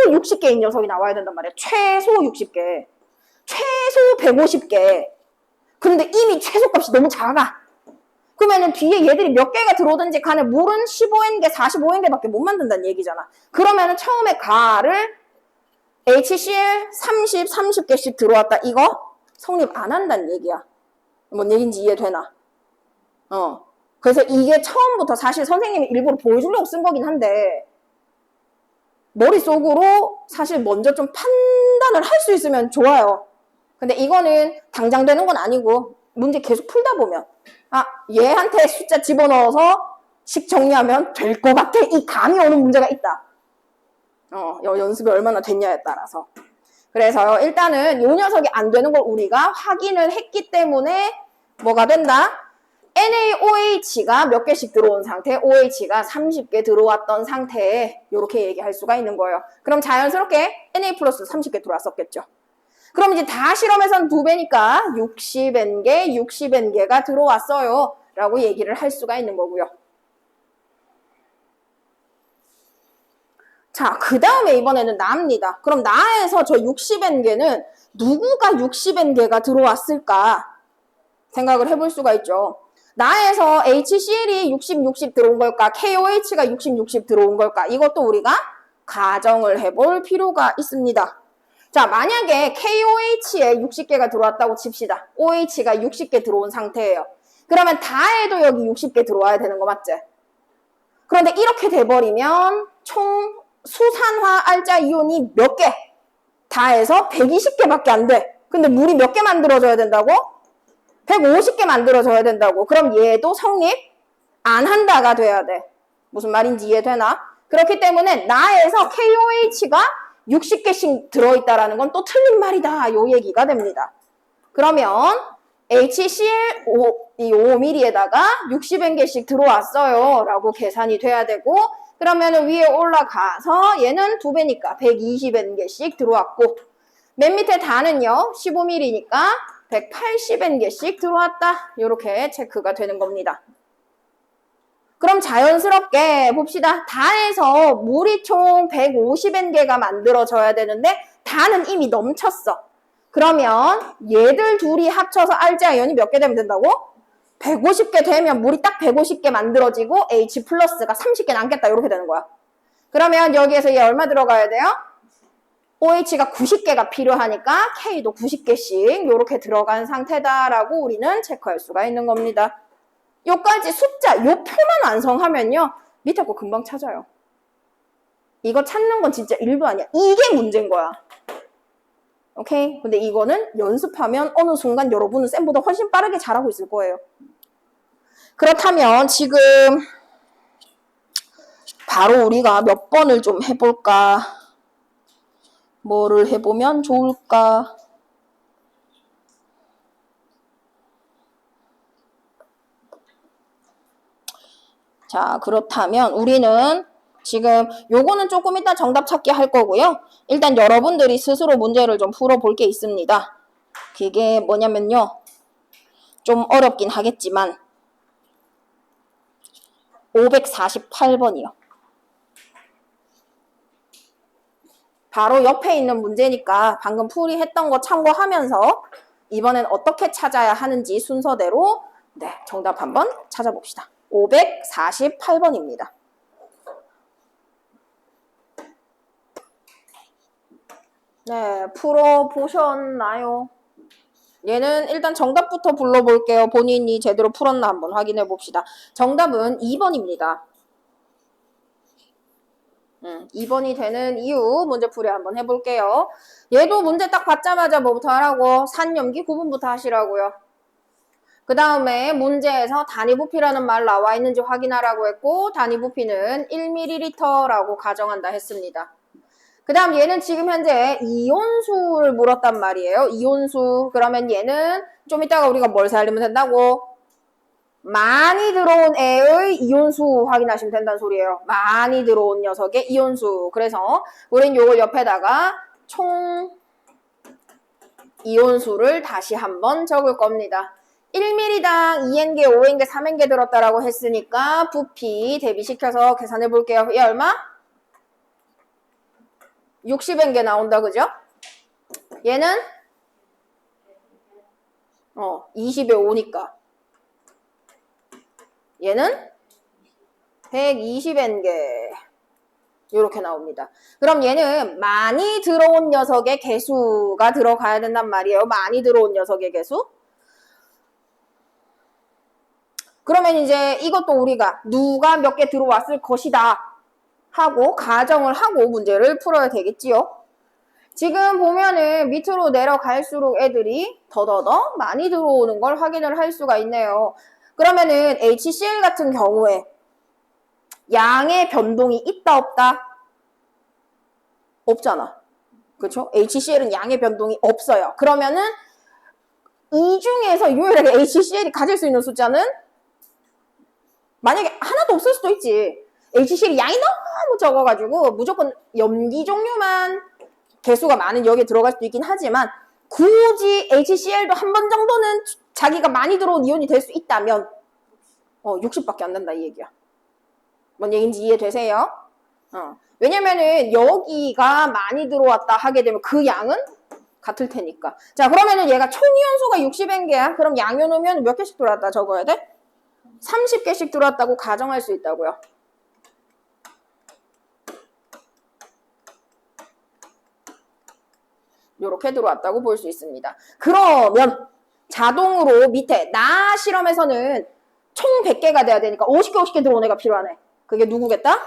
60개인 녀석이 나와야 된단 말이야. 최소 60개. 최소 150개. 근데 이미 최소값이 너무 작아. 그러면은 뒤에 얘들이 몇 개가 들어오든지 간에 물은 15N개, 45N개밖에 못 만든다는 얘기잖아. 그러면은 처음에 가를 HCl 30개씩 들어왔다. 이거 성립 안 한다는 얘기야. 뭔 얘기인지 이해되나? 그래서 이게 처음부터 사실 선생님이 일부러 보여주려고 쓴 거긴 한데 머릿속으로 사실 먼저 좀 판단을 할 수 있으면 좋아요. 근데 이거는 당장 되는 건 아니고 문제 계속 풀다 보면 얘한테 숫자 집어넣어서 식 정리하면 될 것 같아. 이 감이 오는 문제가 있다. 연습이 얼마나 됐냐에 따라서. 그래서 일단은 이 녀석이 안 되는 걸 우리가 확인을 했기 때문에 뭐가 된다? NaOH가 몇 개씩 들어온 상태, OH가 30개 들어왔던 상태에 이렇게 얘기할 수가 있는 거예요. 그럼 자연스럽게 Na 플러스 30개 들어왔었겠죠. 그럼 이제 다 실험해서는 2배니까 60N개가 들어왔어요. 라고 얘기를 할 수가 있는 거고요. 자, 그 다음에 이번에는 나입니다. 그럼 나에서 저 60N개는 누구가 60N개가 들어왔을까 생각을 해볼 수가 있죠. 나에서 HCl이 60 들어온 걸까? KOH가 60 들어온 걸까? 이것도 우리가 가정을 해볼 필요가 있습니다. 자, 만약에 KOH에 60개가 들어왔다고 칩시다. OH가 60개 들어온 상태예요. 그러면 다에도 여기 60개 들어와야 되는 거 맞지? 그런데 이렇게 돼버리면 총 수산화 알자 이온이 몇 개? 다에서 120개밖에 안 돼. 근데 물이 몇 개 만들어져야 된다고? 150개 만들어져야 된다고. 그럼 얘도 성립 안 한다가 돼야 돼. 무슨 말인지 이해되나? 그렇기 때문에 나에서 KOH가 60개씩 들어있다라는 건 또 틀린 말이다. 요 얘기가 됩니다. 그러면 HCl 5mm에다가 60N개씩 들어왔어요. 라고 계산이 돼야 되고 그러면 위에 올라가서 얘는 2배니까 120N개씩 들어왔고 맨 밑에 다는요 15mm니까 180N개씩 들어왔다. 이렇게 체크가 되는 겁니다. 그럼 자연스럽게 봅시다. 다에서 물이 총 150N개가 만들어져야 되는데 다는 이미 넘쳤어. 그러면 얘들 둘이 합쳐서 알자이온이 몇 개 되면 된다고? 150개 되면 물이 딱 150개 만들어지고 H 플러스가 30개 남겠다. 이렇게 되는 거야. 그러면 여기에서 얘 얼마 들어가야 돼요? OH가 90개가 필요하니까 K도 90개씩 이렇게 들어간 상태다라고 우리는 체크할 수가 있는 겁니다. 요까지 숫자, 요 표만 완성하면요. 밑에 거 금방 찾아요. 이거 찾는 건 진짜 일도 아니야. 이게 문제인 거야. 오케이? 근데 이거는 연습하면 어느 순간 여러분은 쌤보다 훨씬 빠르게 잘하고 있을 거예요. 그렇다면 지금 바로 우리가 몇 번을 좀 해볼까? 뭐를 해보면 좋을까? 자, 그렇다면 우리는 지금 요거는 조금 이따 정답 찾기 할 거고요. 일단 여러분들이 스스로 문제를 좀 풀어볼 게 있습니다. 그게 뭐냐면요. 좀 어렵긴 하겠지만 548번이요. 바로 옆에 있는 문제니까 방금 풀이했던 거 참고하면서 이번엔 어떻게 찾아야 하는지 순서대로 정답 한번 찾아봅시다. 548번입니다. 네, 풀어보셨나요? 얘는 일단 정답부터 불러볼게요. 본인이 제대로 풀었나 한번 확인해 봅시다. 정답은 2번입니다. 2번이 되는 이유 문제풀이 한번 해볼게요. 얘도 문제 딱 받자마자 뭐부터 하라고? 산염기 구분부터 하시라고요. 그 다음에 문제에서 단위부피라는 말 나와 있는지 확인하라고 했고 단위부피는 1ml라고 가정한다 했습니다. 그 다음 얘는 지금 현재 이온수를 물었단 말이에요. 이온수. 그러면 얘는 좀 이따가 우리가 뭘 살리면 된다고? 많이 들어온 애의 이온수 확인하시면 된다는 소리예요. 많이 들어온 녀석의 이온수. 그래서 우린 요걸 옆에다가 총 이온수를 다시 한번 적을 겁니다. 1ml당 2N개, 5N개, 3N개 들었다라고 했으니까 부피 대비시켜서 계산해 볼게요. 얘 얼마? 60N개 나온다, 그죠? 얘는 20에 5니까 얘는 120N개 이렇게 나옵니다. 그럼 얘는 많이 들어온 녀석의 개수가 들어가야 된단 말이에요. 많이 들어온 녀석의 개수. 그러면 이제 이것도 우리가 누가 몇 개 들어왔을 것이다 하고 가정을 하고 문제를 풀어야 되겠지요. 지금 보면은 밑으로 내려갈수록 애들이 더더더 많이 들어오는 걸 확인을 할 수가 있네요. 그러면은 HCl 같은 경우에 양의 변동이 있다 없다? 없잖아. 그렇죠? HCl은 양의 변동이 없어요. 그러면은 이 중에서 유일하게 HCl이 가질 수 있는 숫자는 만약에 하나도 없을 수도 있지. HCl이 양이 너무 적어가지고 무조건 염기 종류만 개수가 많은 여기에 들어갈 수도 있긴 하지만 굳이 HCl도 한 번 정도는 자기가 많이 들어온 이온이 될 수 있다면 60밖에 안 된다 이 얘기야. 뭔 얘기인지 이해되세요? 왜냐면은 여기가 많이 들어왔다 하게 되면 그 양은 같을 테니까. 자, 그러면은 얘가 총 이온수가 60N개야. 그럼 양이온 오면 몇 개씩 들어왔다 적어야 돼? 30개씩 들어왔다고 가정할 수 있다고요. 이렇게 들어왔다고 볼 수 있습니다. 그러면 자동으로 밑에 나 실험에서는 총 100개가 돼야 되니까 50개 50개 들어온 애가 필요하네. 그게 누구겠다?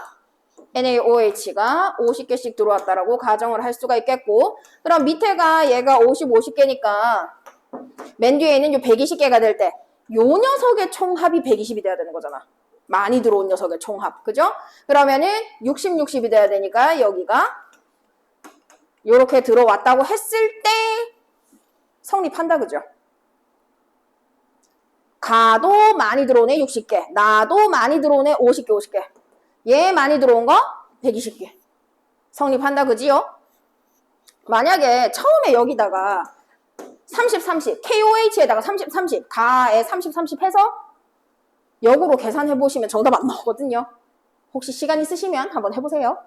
NaOH가 50개씩 들어왔다라고 가정을 할 수가 있겠고, 그럼 밑에가 얘가 50개니까 맨 뒤에는 요 120개가 될 때 요 녀석의 총합이 120이 돼야 되는 거잖아. 많이 들어온 녀석의 총합. 그죠? 그러면은 60이 돼야 되니까 여기가 요렇게 들어왔다고 했을 때 성립한다. 그죠? 가도 많이 들어오네 60개. 나도 많이 들어오네 50개. 얘 많이 들어온 거 120개. 성립한다. 그지요? 만약에 처음에 여기다가 30, KOH에다가 30, 가에 30 해서 역으로 계산해 보시면 정답 안 나오거든요. 혹시 시간 있으시면 한번 해보세요.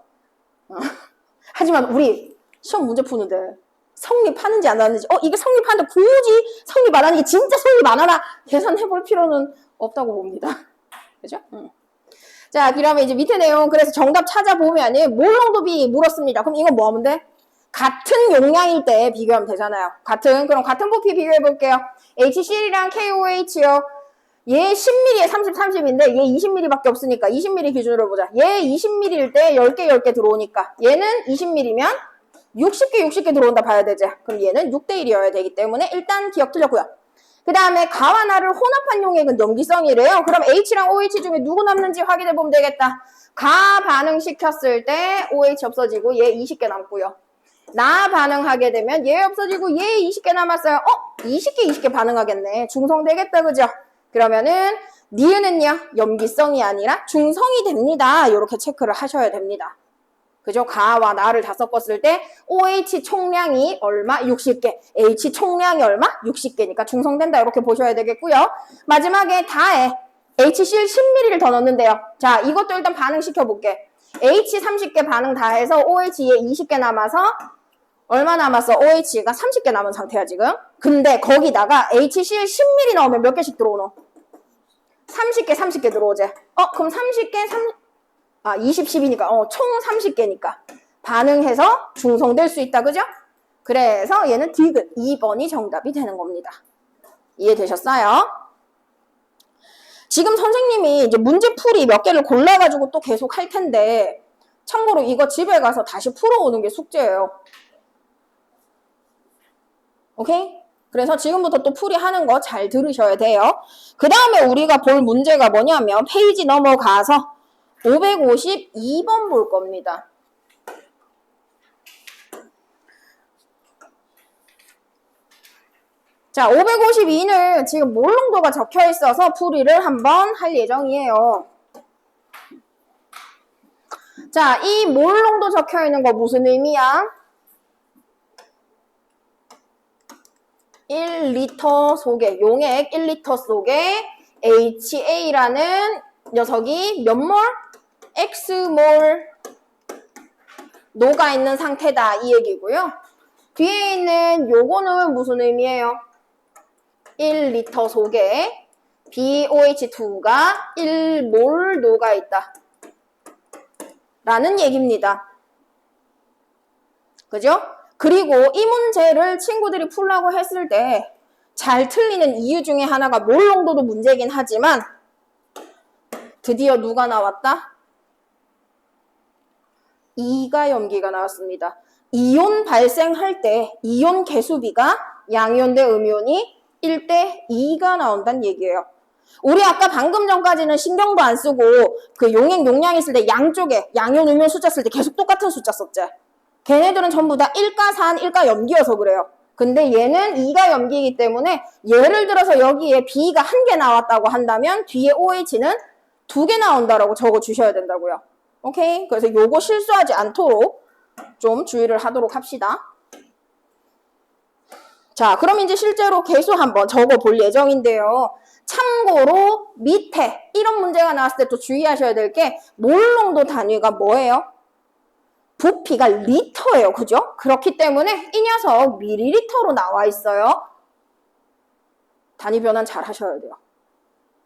하지만 우리 시험 문제 푸는데 성립하는지 안 하는지 이게 성립하는데 굳이 성립 안 하는 게 진짜 성립 안 하나 계산해 볼 필요는 없다고 봅니다. 그죠? 자, 그러면 이제 밑에 내용 그래서 정답 찾아보면은 몰농도비 물었습니다. 그럼 이건 뭐 하면 돼? 같은 용량일 때 비교하면 되잖아요. 그럼 같은 부피 비교해 볼게요. HCl이랑 KOH요. 얘 10ml에 30인데 얘 20ml밖에 없으니까 20ml 기준으로 보자. 얘 20ml일 때 10개 들어오니까 얘는 20ml면 60개 들어온다 봐야 되지. 그럼 얘는 6대1이어야 되기 때문에 일단 기억 틀렸고요. 그 다음에 가와 나를 혼합한 용액은 염기성이래요. 그럼 H랑 OH 중에 누구 남는지 확인해 보면 되겠다. 가 반응시켰을 때 OH 없어지고 얘 20개 남고요. 나 반응하게 되면 얘 없어지고 얘 20개 남았어요. 20개 반응하겠네. 중성되겠다. 그죠? 그러면은 니은은요 염기성이 아니라 중성이 됩니다. 이렇게 체크를 하셔야 됩니다. 그죠? 가와 나를 다 섞었을 때 OH 총량이 얼마? 60개. H 총량이 얼마? 60개니까 중성된다. 이렇게 보셔야 되겠고요. 마지막에 다에 HCl 10ml를 더 넣는데요. 자, 이것도 일단 반응시켜 볼게. H 30개 반응 다 해서 OH 얘 20개 남아서 얼마 남았어? OH가 30개 남은 상태야 지금. 근데 거기다가 HCl 10ml 넣으면 몇 개씩 들어오노? 30개 들어오지. 그럼 20, 10이니까 총 30개니까 반응해서 중성될 수 있다. 그죠? 그래서 얘는 디귿 2번이 정답이 되는 겁니다. 이해되셨어요? 지금 선생님이 이제 문제풀이 몇 개를 골라가지고 또 계속 할 텐데 참고로 이거 집에 가서 다시 풀어오는 게 숙제예요. 오케이? 그래서 지금부터 또 풀이하는 거 잘 들으셔야 돼요. 그 다음에 우리가 볼 문제가 뭐냐면 페이지 넘어가서 552번 볼 겁니다. 자, 552는 지금 몰농도가 적혀 있어서 풀이를 한번 할 예정이에요. 자, 이 몰농도 적혀 있는 거 무슨 의미야? 1리터 속에, 용액 1리터 속에 HA라는 녀석이 몇 몰? X몰 녹아 있는 상태다 이 얘기고요. 뒤에 있는 요거는 무슨 의미예요? 1리터 속에 BOH2가 1몰 녹아 있다 라는 얘기입니다. 그죠? 그리고 이 문제를 친구들이 풀라고 했을 때 잘 틀리는 이유 중에 하나가 몰 농도도 문제긴 하지만 드디어 누가 나왔다? 이가 염기가 나왔습니다. 이온 발생할 때 이온 개수비가 양이온 대 음이온이 1대 2가 나온다는 얘기예요. 우리 아까 방금 전까지는 신경도 안 쓰고 그 용액 용량 있을 때 양쪽에 양이온 음이온 숫자 쓸 때 계속 똑같은 숫자 썼지. 걔네들은 전부 다 1가산 1가 염기여서 그래요. 근데 얘는 2가 염기이기 때문에 예를 들어서 여기에 B가 1개 나왔다고 한다면 뒤에 OH는 2개 나온다라고 적어 주셔야 된다고요. 오케이? 그래서 요거 실수하지 않도록 좀 주의를 하도록 합시다. 자, 그럼 이제 실제로 개수 한번 적어 볼 예정인데요. 참고로 밑에 이런 문제가 나왔을 때 또 주의하셔야 될 게 몰 농도 단위가 뭐예요? 부피가 리터예요. 그죠? 그렇기 때문에 이 녀석 밀리리터로 나와 있어요. 단위 변환 잘 하셔야 돼요.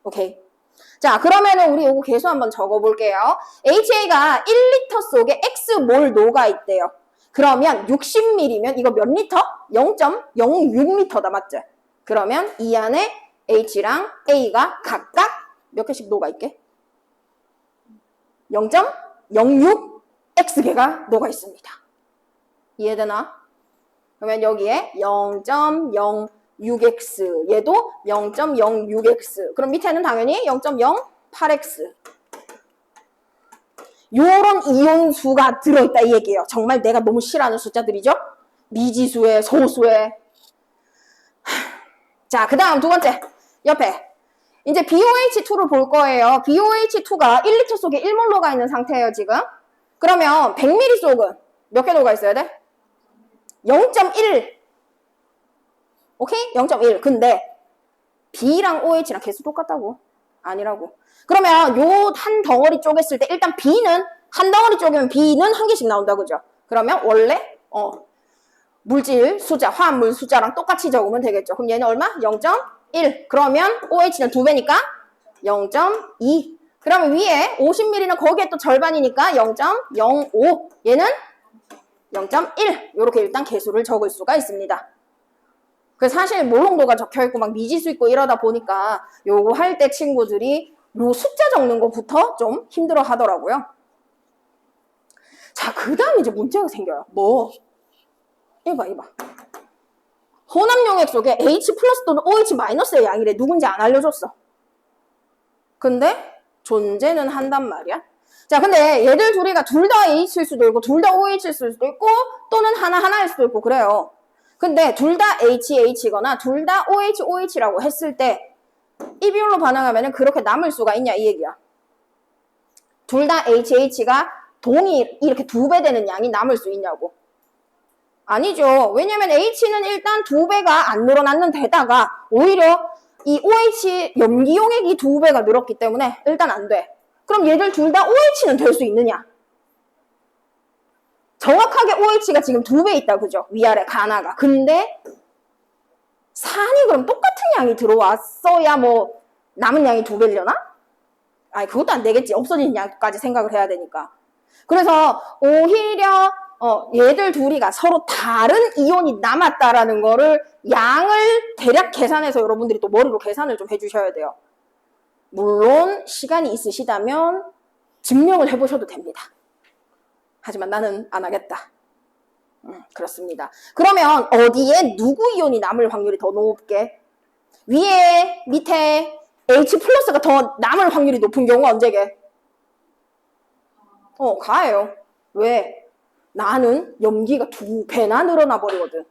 오케이. 자, 그러면은 우리 요거 개수 한번 적어볼게요. HA가 1리터 속에 X몰 녹아 있대요. 그러면 60ml면 이거 몇 리터? 0.06리터다, 맞죠? 그러면 이 안에 H랑 A가 각각 몇 개씩 녹아 있게? 0.06X개가 녹아 있습니다. 이해되나? 그러면 여기에 0.06X, 얘도 0.06X. 그럼 밑에는 당연히 0.08X. 요런 이온수가 들어있다 이 얘기예요. 정말 내가 너무 싫어하는 숫자들이죠? 미지수에 소수에. 자, 그 다음 두 번째 옆에 이제 BOH2를 볼 거예요. BOH2가 1리터 속에 1몰 녹아 있는 상태예요 지금. 그러면 100ml 속은 몇 개 녹아 있어야 돼? 0.1. 오케이? 0.1. 근데 B랑 OH랑 개수 똑같다고? 아니라고. 그러면 요 한 덩어리 쪼갰을 때 일단 B는 한 덩어리 쪼개면 B는 한 개씩 나온다 그죠? 그러면 원래 물질 숫자, 화합물 숫자랑 똑같이 적으면 되겠죠. 그럼 얘는 얼마? 0.1. 그러면 OH는 2배니까 0.2. 그러면 위에 50ml는 거기에 또 절반이니까 0.05. 얘는 0.1. 이렇게 일단 개수를 적을 수가 있습니다. 그래서 사실 몰 농도가 적혀있고 막 미지수 있고 이러다 보니까 요거 할 때 친구들이 요 숫자 적는 것부터 좀 힘들어 하더라고요. 자, 그 다음 이제 문제가 생겨요. 뭐? 이봐. 혼합 용액 속에 H 플러스 또는 OH 마이너스의 양이래. 누군지 안 알려줬어. 근데 존재는 한단 말이야. 자, 근데 얘들 둘이가 둘 다 H일 수도 있고 둘 다 OH일 수도 있고 또는 하나일 수도 있고 그래요. 근데 둘 다 HH거나 둘 다 OH라고 했을 때 이 비율로 반응하면 그렇게 남을 수가 있냐 이 얘기야. 둘 다 HH가 동일 이렇게 2배 되는 양이 남을 수 있냐고. 아니죠. 왜냐면 H는 일단 2배가 안 늘어났는 데다가 오히려 이 OH 염기용액이 2배가 늘었기 때문에 일단 안 돼. 그럼 얘들 둘 다 OH는 될 수 있느냐? 정확하게 OH가 지금 2배 있다 그죠? 위아래 가나가. 근데 산이 그럼 똑같은 양이 들어왔어야 뭐 남은 양이 2배려나? 아니 그것도 안 되겠지. 없어진 양까지 생각을 해야 되니까. 그래서 오히려 얘들 둘이가 서로 다른 이온이 남았다라는 거를 양을 대략 계산해서 여러분들이 또 머리로 계산을 좀 해주셔야 돼요. 물론 시간이 있으시다면 증명을 해보셔도 됩니다. 하지만 나는 안 하겠다. 그렇습니다. 그러면 어디에 누구 이온이 남을 확률이 더 높게? 위에 밑에 H 플러스가 더 남을 확률이 높은 경우가 언제게? 가예요. 왜? 나는 염기가 2배나 늘어나 버리거든.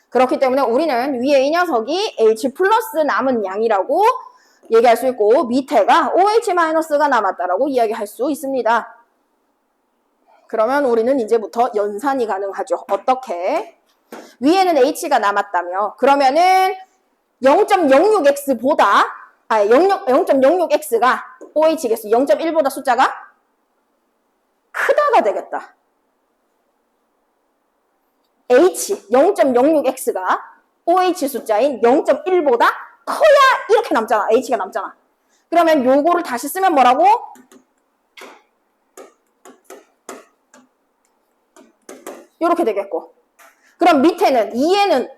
그렇기 때문에 우리는 위에 이 녀석이 H 플러스 남은 양이라고 얘기할 수 있고 밑에가 OH 마이너스가 남았다라고 이야기할 수 있습니다. 그러면 우리는 이제부터 연산이 가능하죠. 어떻게? 위에는 H가 남았다며. 그러면은 0.06X보다 0.06X가 OH 개수 0.1보다 숫자가 크다가 되겠다. H 0.06X가 OH 숫자인 0.1보다 커야 이렇게 남잖아. H가 남잖아. 그러면 요거를 다시 쓰면 뭐라고? 요렇게 되겠고. 그럼 밑에는 2에는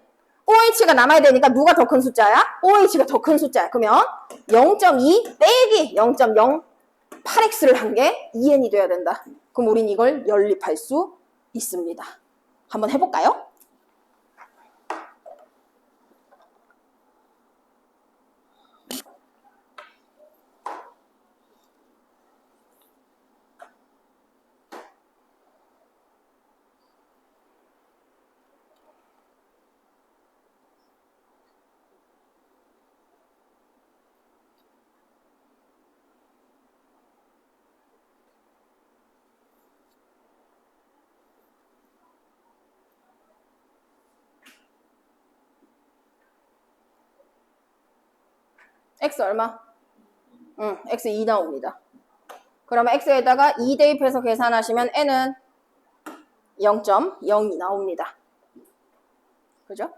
OH가 남아야 되니까 누가 더 큰 숫자야? OH가 더 큰 숫자야. 그러면 0.2 빼기 0.08X를 한 게 2n이 돼야 된다. 그럼 우린 이걸 연립할 수 있습니다. 한번 해볼까요? X 얼마? X 2 나옵니다. 그러면 X에다가 2 대입해서 계산하시면 N은 0.02 나옵니다. 그죠?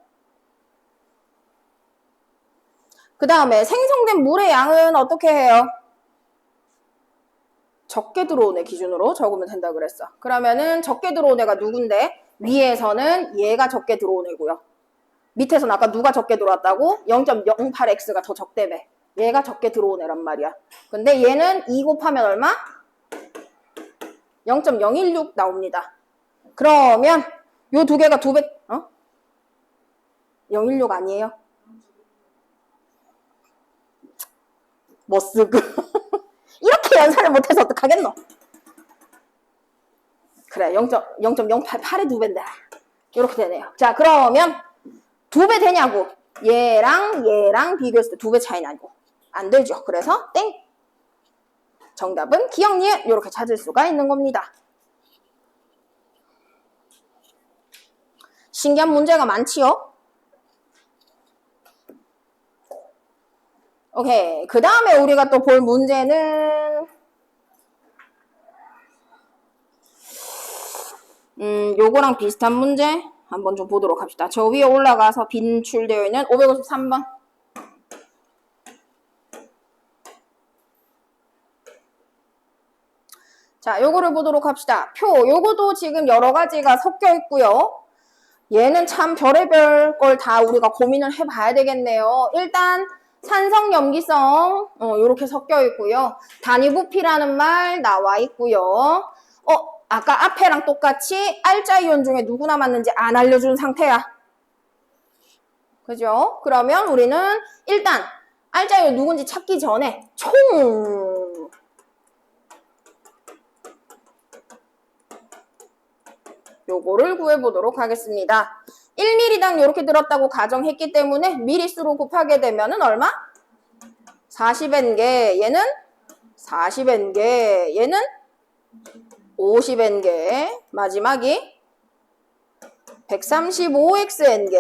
그 다음에 생성된 물의 양은 어떻게 해요? 적게 들어온 애 기준으로 적으면 된다 그랬어. 그러면은 적게 들어온 애가 누군데? 위에서는 얘가 적게 들어온 애고요. 밑에서는 아까 누가 적게 들어왔다고? 0.08X가 더 적대매. 얘가 적게 들어온 애란 말이야. 근데 얘는 2 곱하면 얼마? 0.016 나옵니다. 그러면 요 두 개가 2배, 016 아니에요? 뭐 쓰고. 이렇게 연산을 못해서 어떡하겠노? 그래, 0.088의 2배인데. 이렇게 되네요. 자, 그러면 2배 되냐고. 얘랑 비교했을 때 2배 차이 나고. 안 되죠. 그래서 땡. 정답은 기억니은 이렇게 찾을 수가 있는 겁니다. 신기한 문제가 많지요? 오케이. 그 다음에 우리가 또 볼 문제는 요거랑 비슷한 문제 한번 좀 보도록 합시다. 저 위에 올라가서 빈출되어 있는 553번. 자, 요거를 보도록 합시다. 표, 요거도 지금 여러 가지가 섞여 있고요. 얘는 참 별의별 걸 다 우리가 고민을 해봐야 되겠네요. 일단 산성, 염기성 요렇게 섞여 있고요. 단위부피라는 말 나와 있고요. 아까 앞에랑 똑같이 알자이온 중에 누구 남았는지 안 알려준 상태야. 그죠? 그러면 우리는 일단 알자이온 누군지 찾기 전에 총 요거를 구해보도록 하겠습니다. 1ml당 이렇게 들었다고 가정했기 때문에 미리수로 곱하게 되면은 얼마? 40N개, 얘는 40N개, 얘는 50N개, 마지막이 135XN개.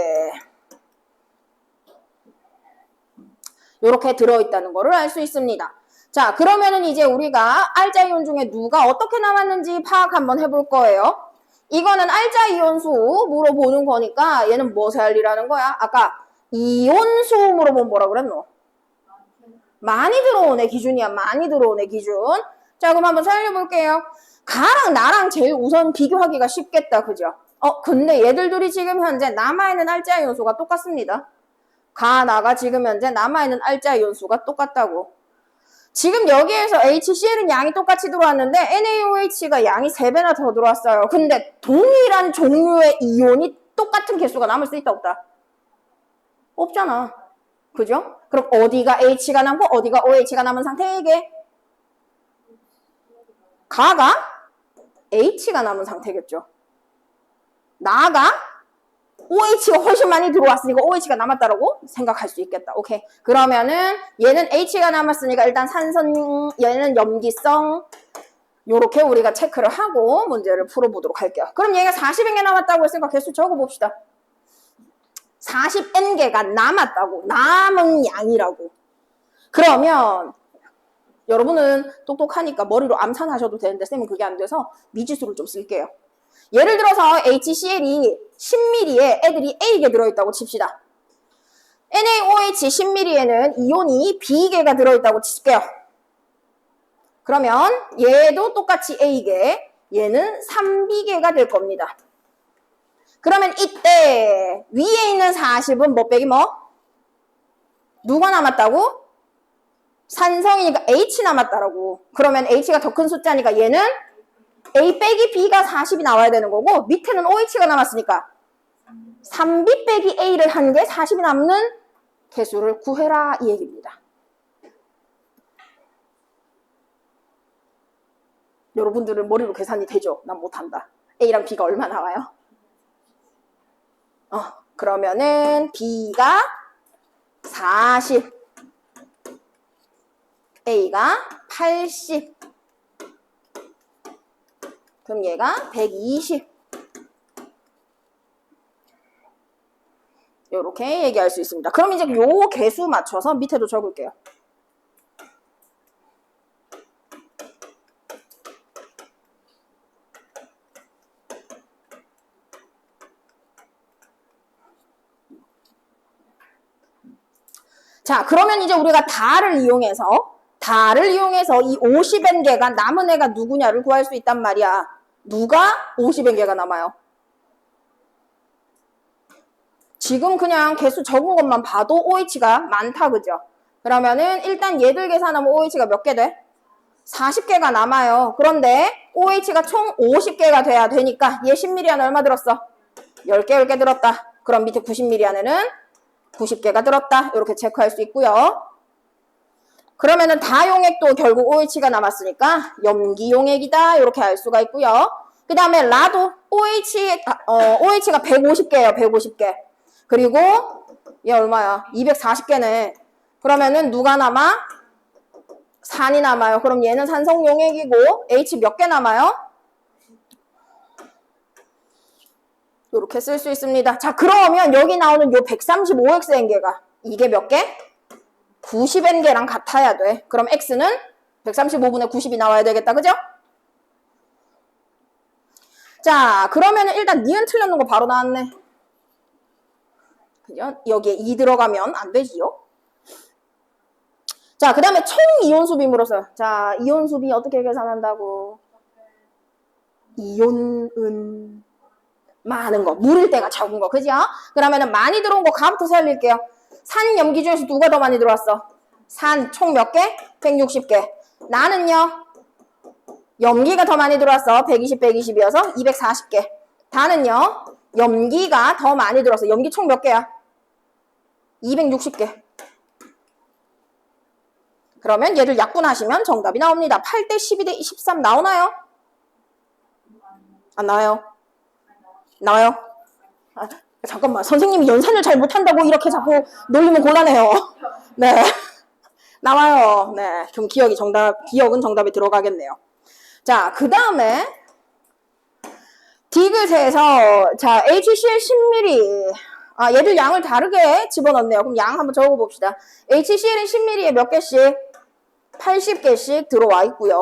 이렇게 들어있다는 거를 알 수 있습니다. 자, 그러면은 이제 우리가 알자이온 중에 누가 어떻게 남았는지 파악 한번 해볼 거예요. 이거는 알자이온수 물어보는 거니까 얘는 무엇에 알리라는 거야? 아까 이온수 물어보면 뭐라 그랬노? 많이 들어온 애 기준이야. 많이 들어온 애 기준. 자, 그럼 한번 살려볼게요. 가랑 나랑 제일 우선 비교하기가 쉽겠다. 그죠? 근데 얘들 둘이 지금 현재 남아있는 알자이온수가 똑같습니다. 가, 나가 지금 현재 남아있는 알자이온수가 똑같다고. 지금 여기에서 HCl은 양이 똑같이 들어왔는데 NaOH가 양이 3배나 더 들어왔어요. 근데 동일한 종류의 이온이 똑같은 개수가 남을 수 있다 없다? 없잖아. 그죠? 그럼 어디가 H가 남고 어디가 OH가 남은 상태 이게? 가가 H가 남은 상태겠죠. 나가 OH가 훨씬 많이 들어왔으니까 OH가 남았다라고 생각할 수 있겠다. 오케이. 그러면은 얘는 H가 남았으니까 일단 산성, 얘는 염기성 요렇게 우리가 체크를 하고 문제를 풀어보도록 할게요. 그럼 얘가 40N개 남았다고 했으니까 개수 적어봅시다. 40N개가 남았다고. 남은 양이라고. 그러면 여러분은 똑똑하니까 머리로 암산하셔도 되는데 쌤은 그게 안 돼서 미지수를 좀 쓸게요. 예를 들어서 HCl이 10ml에 애들이 A개 들어있다고 칩시다. NaOH 10ml에는 이온이 B개가 들어있다고 칠게요. 그러면 얘도 똑같이 A개, 얘는 3B개가 될 겁니다. 그러면 이때 위에 있는 40은 뭐 빼기 뭐? 누가 남았다고? 산성이니까 H 남았다라고. 그러면 H가 더 큰 숫자니까 얘는 A 빼기 B가 40이 나와야 되는 거고 밑에는 OH가 남았으니까 3B 빼기 A를 한 게 40이 남는 개수를 구해라 이 얘기입니다. 여러분들은 머리로 계산이 되죠? 난 못한다. A랑 B가 얼마 나와요? 그러면은 B가 40, A가 80, 그럼 얘가 120. 이렇게 얘기할 수 있습니다. 그럼 이제 요 개수 맞춰서 밑에도 적을게요. 자, 그러면 이제 우리가 다를 이용해서 이 50N개가 남은 애가 누구냐를 구할 수 있단 말이야. 누가 50N개가 남아요? 지금 그냥 개수 적은 것만 봐도 OH가 많다, 그죠? 그러면은 일단 얘들 계산하면 OH가 몇 개 돼? 40개가 남아요. 그런데 OH가 총 50개가 돼야 되니까 얘 10ml 안에 얼마 들었어? 10개 들었다. 그럼 밑에 90ml 안에는 90개가 들었다. 이렇게 체크할 수 있고요. 그러면은 다용액도 결국 OH가 남았으니까 염기용액이다. 이렇게 알 수가 있고요. 그 다음에 라도 OH가 150개예요. 150개. 그리고 얘 얼마야? 240개네. 그러면은 누가 남아? 산이 남아요. 그럼 얘는 산성용액이고 H 몇 개 남아요? 이렇게 쓸 수 있습니다. 자, 그러면 여기 나오는 요 135XN개가 이게 몇 개? 90N개랑 같아야 돼. 그럼 X는 135분의 90이 나와야 되겠다. 그죠? 자, 그러면은 일단 니은 틀렸는 거 바로 나왔네. 그죠? 여기에 2 들어가면 안 되지요? 자, 그 다음에 총 이온수비 물었어요. 자, 이온수비 어떻게 계산한다고? 이온은 많은 거, 물일 때가 적은 거, 그죠? 그러면은 많이 들어온 거 가부터 살릴게요. 산 염기 중에서 누가 더 많이 들어왔어? 산 총 몇 개? 160개. 나는요? 염기가 더 많이 들어왔어. 120, 120이어서 240개. 다는요? 염기가 더 많이 들어왔어. 염기 총 몇 개야? 260개. 그러면 얘를 약분하시면 정답이 나옵니다. 8대 12대 13 나오나요? 안 나와요? 나와요? 아, 잠깐만. 선생님이 연산을 잘 못한다고 이렇게 자꾸 놀리면 곤란해요. 네. 나와요. 네. 좀 기억은 정답에 들어가겠네요. 자, 그 다음에 디귿에서 자, HCl 10ml. 아, 얘들 양을 다르게 집어넣네요. 그럼 양 한번 적어봅시다. HCl은 10ml에 몇 개씩? 80개씩 들어와 있고요.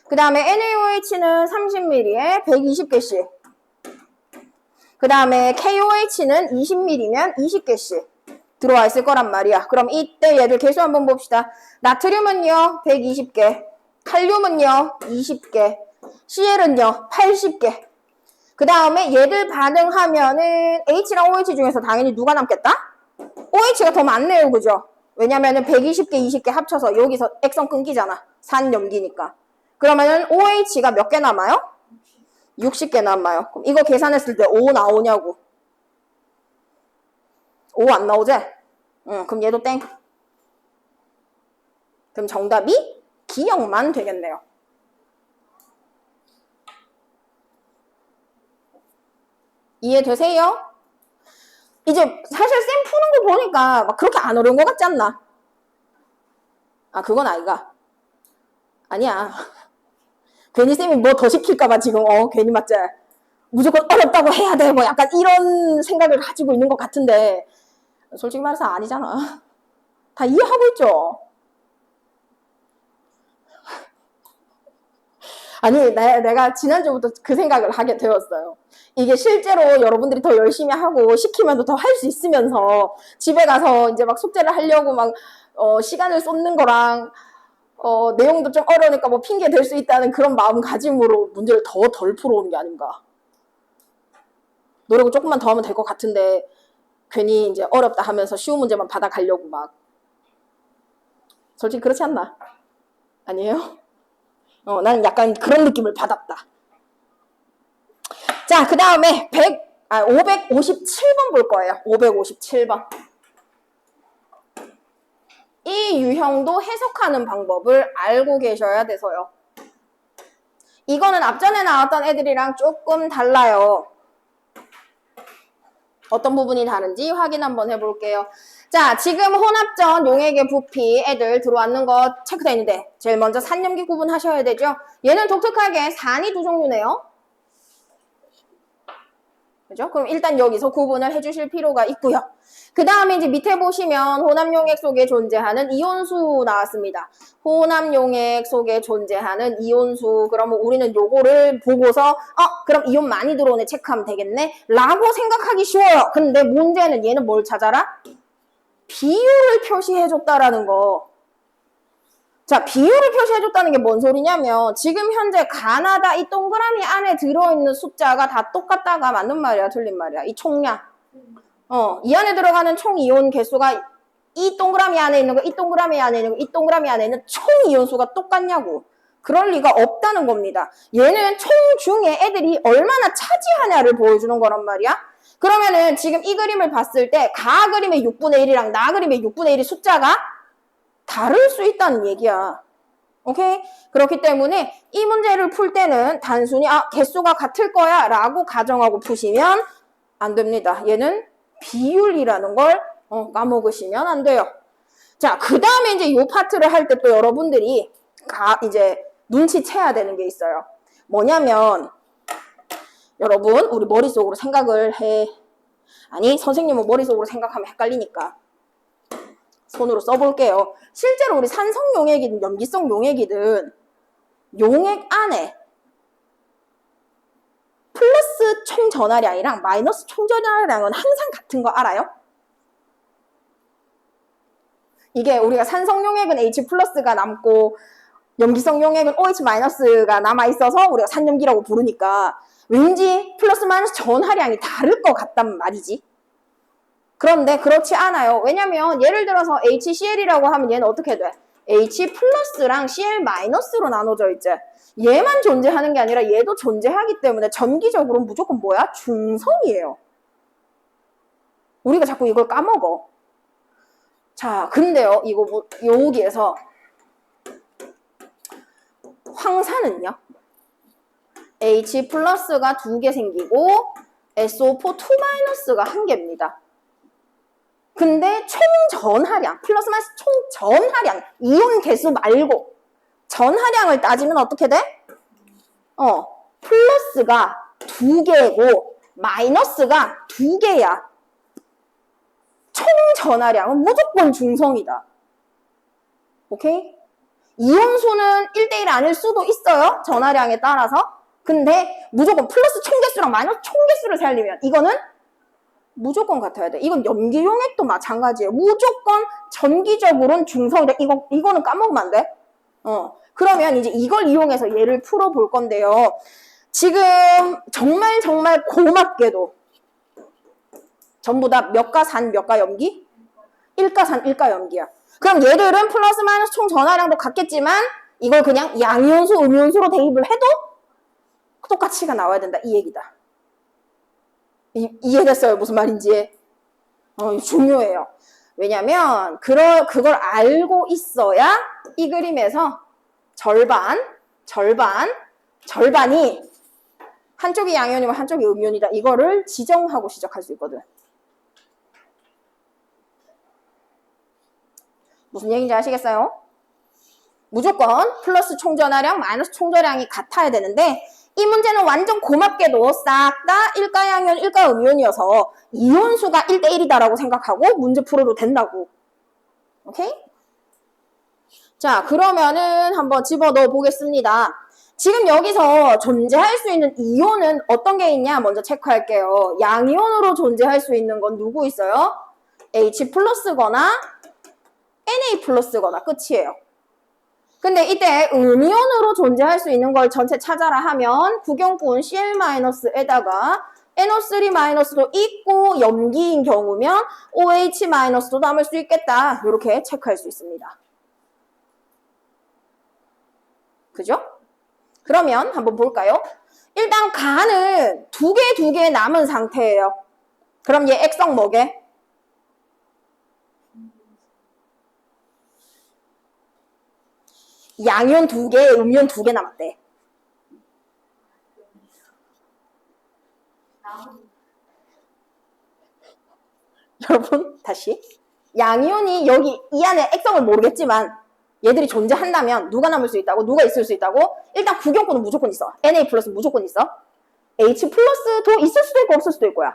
그 다음에 NaOH는 30ml에 120개씩. 그 다음에 KOH는 20ml면 20개씩 들어와 있을 거란 말이야. 그럼 이때 얘들 개수 한번 봅시다. 나트륨은요 120개, 칼륨은요 20개, CL은요 80개. 그 다음에 얘들 반응하면은 H랑 OH 중에서 당연히 누가 남겠다? OH가 더 많네요, 그죠? 왜냐면은 120개, 20개 합쳐서 여기서 액성 끊기잖아. 산염기니까. 그러면은 OH가 몇 개 남아요? 60개 남아요. 그럼 이거 계산했을 때 5 나오냐고. 5 안 나오지? 응, 그럼 얘도 땡. 그럼 정답이 기억만 되겠네요. 이해되세요? 이제 사실 쌤 푸는 거 보니까 막 그렇게 안 어려운 것 같지 않나? 아, 그건 아이가. 아니야. 괜히 쌤이 뭐 더 시킬까봐 지금 괜히 맞지? 무조건 어렵다고 해야 돼 뭐 약간 이런 생각을 가지고 있는 것 같은데 솔직히 말해서 아니잖아. 다 이해하고 있죠? 아니 내가 지난주부터 그 생각을 하게 되었어요. 이게 실제로 여러분들이 더 열심히 하고 시키면 더 할 수 있으면서 집에 가서 이제 막 숙제를 하려고 막 시간을 쏟는 거랑 내용도 좀 어려우니까 뭐 핑계 댈 수 있다는 그런 마음가짐으로 문제를 더 덜 풀어오는 게 아닌가. 노력을 조금만 더 하면 될 것 같은데 괜히 이제 어렵다 하면서 쉬운 문제만 받아가려고 막. 솔직히 그렇지 않나? 아니에요? 난 약간 그런 느낌을 받았다. 자, 그 다음에 557번 볼 거예요. 557번. 이 유형도 해석하는 방법을 알고 계셔야 돼서요. 이거는 앞전에 나왔던 애들이랑 조금 달라요. 어떤 부분이 다른지 확인 한번 해볼게요. 자, 지금 혼합전, 용액의 부피 애들 들어왔는 거 체크되어 있는데 제일 먼저 산염기 구분하셔야 되죠. 얘는 독특하게 산이 두 종류네요. 그죠? 그럼 일단 여기서 구분을 해주실 필요가 있고요. 그 다음에 이제 밑에 보시면 혼합용액 속에 존재하는 이온수 나왔습니다. 혼합용액 속에 존재하는 이온수. 그러면 우리는 요거를 보고서 그럼 이온 많이 들어오네 체크하면 되겠네 라고 생각하기 쉬워요. 근데 문제는 얘는 뭘 찾아라? 비율을 표시해줬다라는 거. 자, 비율을 표시해줬다는 게 뭔 소리냐면 지금 현재 가나다 이 동그라미 안에 들어있는 숫자가 다 똑같다가 맞는 말이야 틀린 말이야. 이 총량. 이 안에 들어가는 총 이온 개수가 이 동그라미 안에 있는 거, 이 동그라미 안에 있는 거, 이 동그라미 안에 있는 총 이온수가 똑같냐고. 그럴 리가 없다는 겁니다. 얘는 총 중에 애들이 얼마나 차지하냐를 보여주는 거란 말이야. 그러면은 지금 이 그림을 봤을 때 가 그림의 6분의 1이랑 나 그림의 6분의 1이 숫자가 다를 수 있다는 얘기야. 오케이? 그렇기 때문에 이 문제를 풀 때는 단순히 개수가 같을 거야 라고 가정하고 푸시면 안 됩니다. 얘는 비율이라는 걸 까먹으시면 안 돼요. 자, 그 다음에 이제 이 파트를 할 때 또 여러분들이 이제 눈치채야 되는 게 있어요. 뭐냐면 여러분 우리 머릿속으로 생각을 아니 선생님은 머릿속으로 생각하면 헷갈리니까 손으로 써볼게요. 실제로 우리 산성 용액이든 염기성 용액이든 용액 안에 플러스 총 전하량이랑 마이너스 총 전하량은 항상 같은 거 알아요? 이게 우리가 산성 용액은 H+가 남고 염기성 용액은 OH-가 남아있어서 우리가 산염기라고 부르니까 왠지 플러스 마이너스 전하량이 다를 것 같단 말이지. 그런데 그렇지 않아요. 왜냐면 예를 들어서 HCl이라고 하면 얘는 어떻게 돼? H+랑 Cl-로 나눠져 있지. 얘만 존재하는 게 아니라 얘도 존재하기 때문에 전기적으로 무조건 뭐야? 중성이에요. 우리가 자꾸 이걸 까먹어. 자, 근데요. 여기에서 황산은요. H+가 2개 생기고 SO4 2-가 1개입니다. 근데 총 전하량, 플러스 마이너스 총 전하량, 이온 개수 말고 전하량을 따지면 어떻게 돼? 플러스가 2개고 마이너스가 2개야. 총 전하량은 무조건 중성이다. 오케이? 이온수는 1대1 아닐 수도 있어요. 전하량에 따라서. 근데 무조건 플러스 총 개수랑 마이너스 총 개수를 살리면 이거는 무조건 같아야 돼. 이건 염기용액도 마찬가지예요. 무조건 전기적으로는 중성이다. 이거는 까먹으면 안 돼. 그러면 이제 이걸 이용해서 얘를 풀어볼 건데요. 지금 정말 고맙게도 전부 다 몇가 산, 몇가 염기? 1가 산, 1가 염기야. 그럼 얘들은 플러스 마이너스 총 전하량도 같겠지만 이걸 그냥 양이온수, 음이온수로 대입을 해도 똑같이가 나와야 된다. 이 얘기다. 이해됐어요? 무슨 말인지? 중요해요. 왜냐면 그걸 알고 있어야 이 그림에서 절반이 한쪽이 양이온이면 한쪽이 음이온이다. 이거를 지정하고 시작할 수 있거든. 무슨 얘기인지 아시겠어요? 무조건 플러스 총전하량, 마이너스 총전량이 같아야 되는데 이 문제는 완전 고맙게도 싹 다 1가 양이온, 1가 음이온이어서 이온수가 1대1이다라고 생각하고 문제 풀어도 된다고. 오케이? 자, 그러면은 한번 집어넣어 보겠습니다. 지금 여기서 존재할 수 있는 이온은 어떤 게 있냐 먼저 체크할게요. 양이온으로 존재할 수 있는 건 누구 있어요? H 플러스거나 Na 플러스거나 끝이에요. 근데 이때 음이온으로 존재할 수 있는 걸 전체 찾아라 하면 구경꾼 Cl-에다가 NO3-도 있고 염기인 경우면 OH-도 남을 수 있겠다. 이렇게 체크할 수 있습니다. 그죠? 그러면 한번 볼까요? 일단 가는 두 개 남은 상태예요. 그럼 얘 액성 뭐게? 양이온 2개, 음이온 2개 남았대. 여러분 다시 양이온이 여기 이 안에 액성을 모르겠지만 얘들이 존재한다면 누가 남을 수 있다고? 누가 있을 수 있다고? 일단 구경꾼은 무조건 있어. Na 플러스 무조건 있어. H 플러스도 있을 수도 있고 없을 수도 있고요.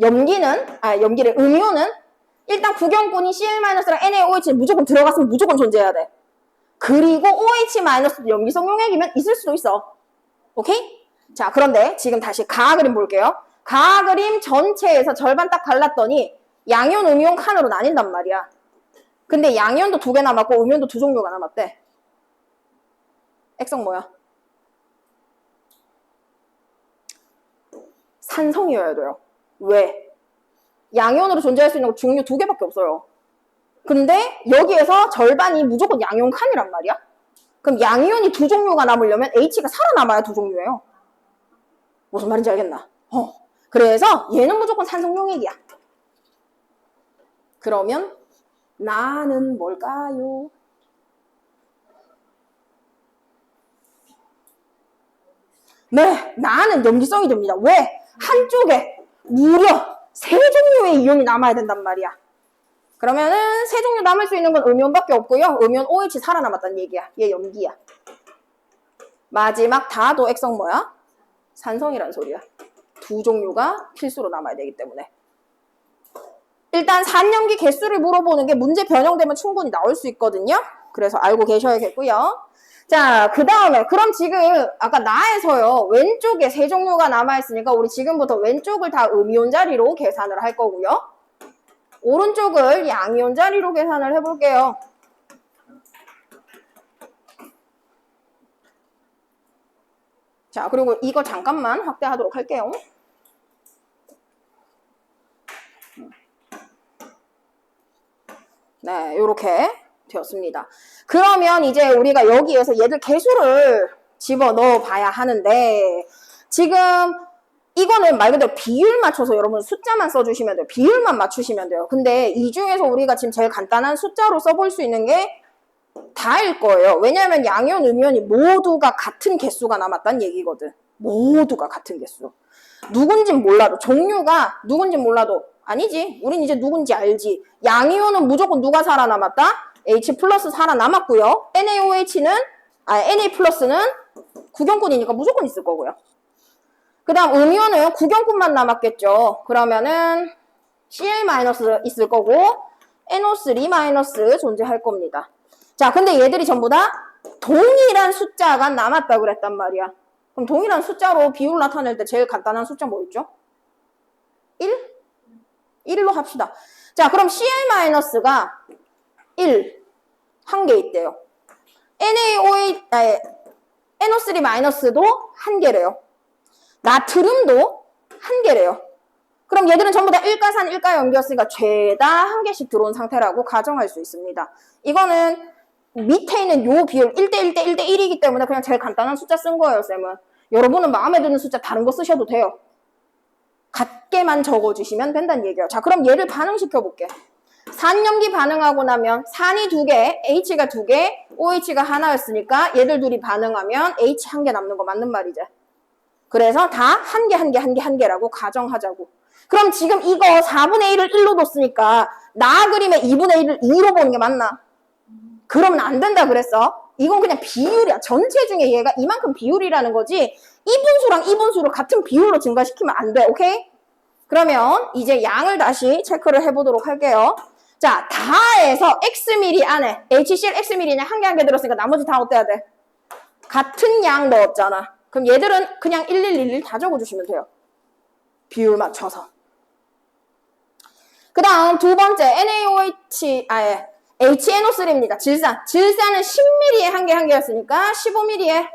염기를 음이온은 일단 구경꾼이 Cl-랑 NaOH는 무조건 들어갔으면 무조건 존재해야 돼. 그리고 OH-도 염기성 용액이면 있을 수도 있어. 오케이? 자, 그런데 지금 다시 가하 그림 볼게요. 가하 그림 전체에서 절반 딱 갈랐더니 양이온, 음이온 칸으로 나뉜단 말이야. 근데 양이온도 2개 남았고 음이온도 2종류가 남았대. 액성 뭐야? 산성이어야 돼요. 왜? 양이온으로 존재할 수 있는 거 종류 2개밖에 없어요. 근데 여기에서 절반이 무조건 양이온 칸이란 말이야. 그럼 양이온이 2종류가 남으려면 H가 살아남아야 2종류예요. 무슨 말인지 알겠나? 그래서 얘는 무조건 산성용액이야. 그러면 나는 뭘까요? 네, 나는 염기성이 됩니다. 왜? 한쪽에 무려 3종류의 이온이 남아야 된단 말이야. 그러면은 3종류 남을 수 있는 건 음이온밖에 없고요. 음이온 OH 살아남았다는 얘기야. 얘 염기야. 마지막 다도 액성 뭐야? 산성이란 소리야. 2종류가 필수로 남아야 되기 때문에. 일단 산염기 개수를 물어보는 게 문제 변형되면 충분히 나올 수 있거든요. 그래서 알고 계셔야겠고요. 자, 그 다음에 그럼 지금 아까 나에서요. 왼쪽에 3종류가 남아있으니까 우리 지금부터 왼쪽을 다 음이온 자리로 계산을 할 거고요. 오른쪽을 양이온 자리로 계산을 해볼게요. 자, 그리고 이거 잠깐만 확대하도록 할게요. 네, 요렇게 되었습니다. 그러면 이제 우리가 여기에서 얘들 개수를 집어넣어 봐야 하는데 지금 이거는 말 그대로 비율 맞춰서 여러분 숫자만 써주시면 돼요. 비율만 맞추시면 돼요. 근데 이 중에서 우리가 지금 제일 간단한 숫자로 써볼 수 있는 게 다일 거예요. 왜냐하면 양이온, 음이온이 모두가 같은 개수가 남았다는 얘기거든. 모두가 같은 개수. 누군진 몰라도 종류가 누군진 몰라도 아니지. 우린 이제 누군지 알지. 양이온은 무조건 누가 살아남았다? H 플러스 살아남았고요. NaOH는 Na 플러스는 구경꾼이니까 무조건 있을 거고요. 그 다음 음이온은 구경꾼만 남았겠죠. 그러면은 Cl- 있을 거고 NO3- 존재할 겁니다. 자, 근데 얘들이 전부 다 동일한 숫자가 남았다 그랬단 말이야. 그럼 동일한 숫자로 비율 나타낼 때 제일 간단한 숫자 뭐였죠? 1? 1로 합시다. 자, 그럼 Cl-가 1, 한 개 있대요. NO3-도 한 개래요. 나트륨도 한 개래요. 그럼 얘들은 전부 다 일가산, 일가염기였으니까 죄다 한 개씩 들어온 상태라고 가정할 수 있습니다. 이거는 밑에 있는 요 비율 1대1 대 1대 1이기 때문에 그냥 제일 간단한 숫자 쓴 거예요, 쌤은. 여러분은 마음에 드는 숫자 다른 거 쓰셔도 돼요. 같게만 적어주시면 된다는 얘기예요. 자, 그럼 얘를 반응시켜 볼게. 산염기 반응하고 나면 산이 2개, H가 2개, OH가 하나였으니까 얘들 둘이 반응하면 H 한 개 남는 거 맞는 말이지. 그래서 다 한 개, 한 개, 한 개, 한 개라고 가정하자고. 그럼 지금 이거 4분의 1을 1로 뒀으니까 나 그림의 2분의 1을 2로 보는 게 맞나? 그러면 안 된다 그랬어. 이건 그냥 비율이야. 전체 중에 얘가 이만큼 비율이라는 거지 이분수랑 이분수를 같은 비율로 증가시키면 안 돼. 오케이? 그러면 이제 양을 다시 체크를 해보도록 할게요. 자, 다에서 X밀리 안에 HCl X밀리냐 한 개 한 개 들었으니까 나머지 다 어때야 돼? 같은 양 넣었잖아. 그럼 얘들은 그냥 1111 다 적어주시면 돼요. 비율 맞춰서. 그 다음 두 번째 NaOH, HNO3입니다. 질산. 질산은 10ml에 한 개였으니까 15ml에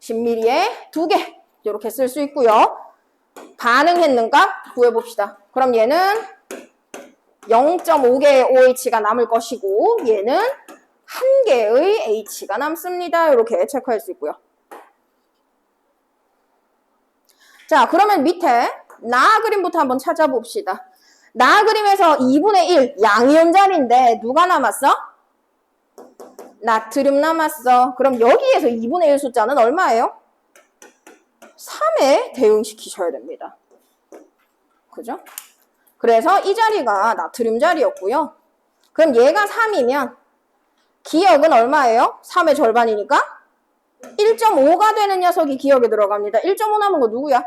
10ml에 2개 이렇게 쓸 수 있고요. 반응했는가 구해봅시다. 그럼 얘는 0.5개의 OH가 남을 것이고 얘는 1개의 H가 남습니다. 이렇게 체크할 수 있고요. 자, 그러면 밑에 나그림부터 한번 찾아봅시다. 나그림에서 2분의 1 양이온 자리인데 누가 남았어? 나트륨 남았어. 그럼 여기에서 2분의 1 숫자는 얼마예요? 3에 대응시키셔야 됩니다. 그죠? 그래서 이 자리가 나트륨 자리였고요. 그럼 얘가 3이면 기억은 얼마예요? 3의 절반이니까 1.5가 되는 녀석이 기억에 들어갑니다. 1.5 남은 거 누구야?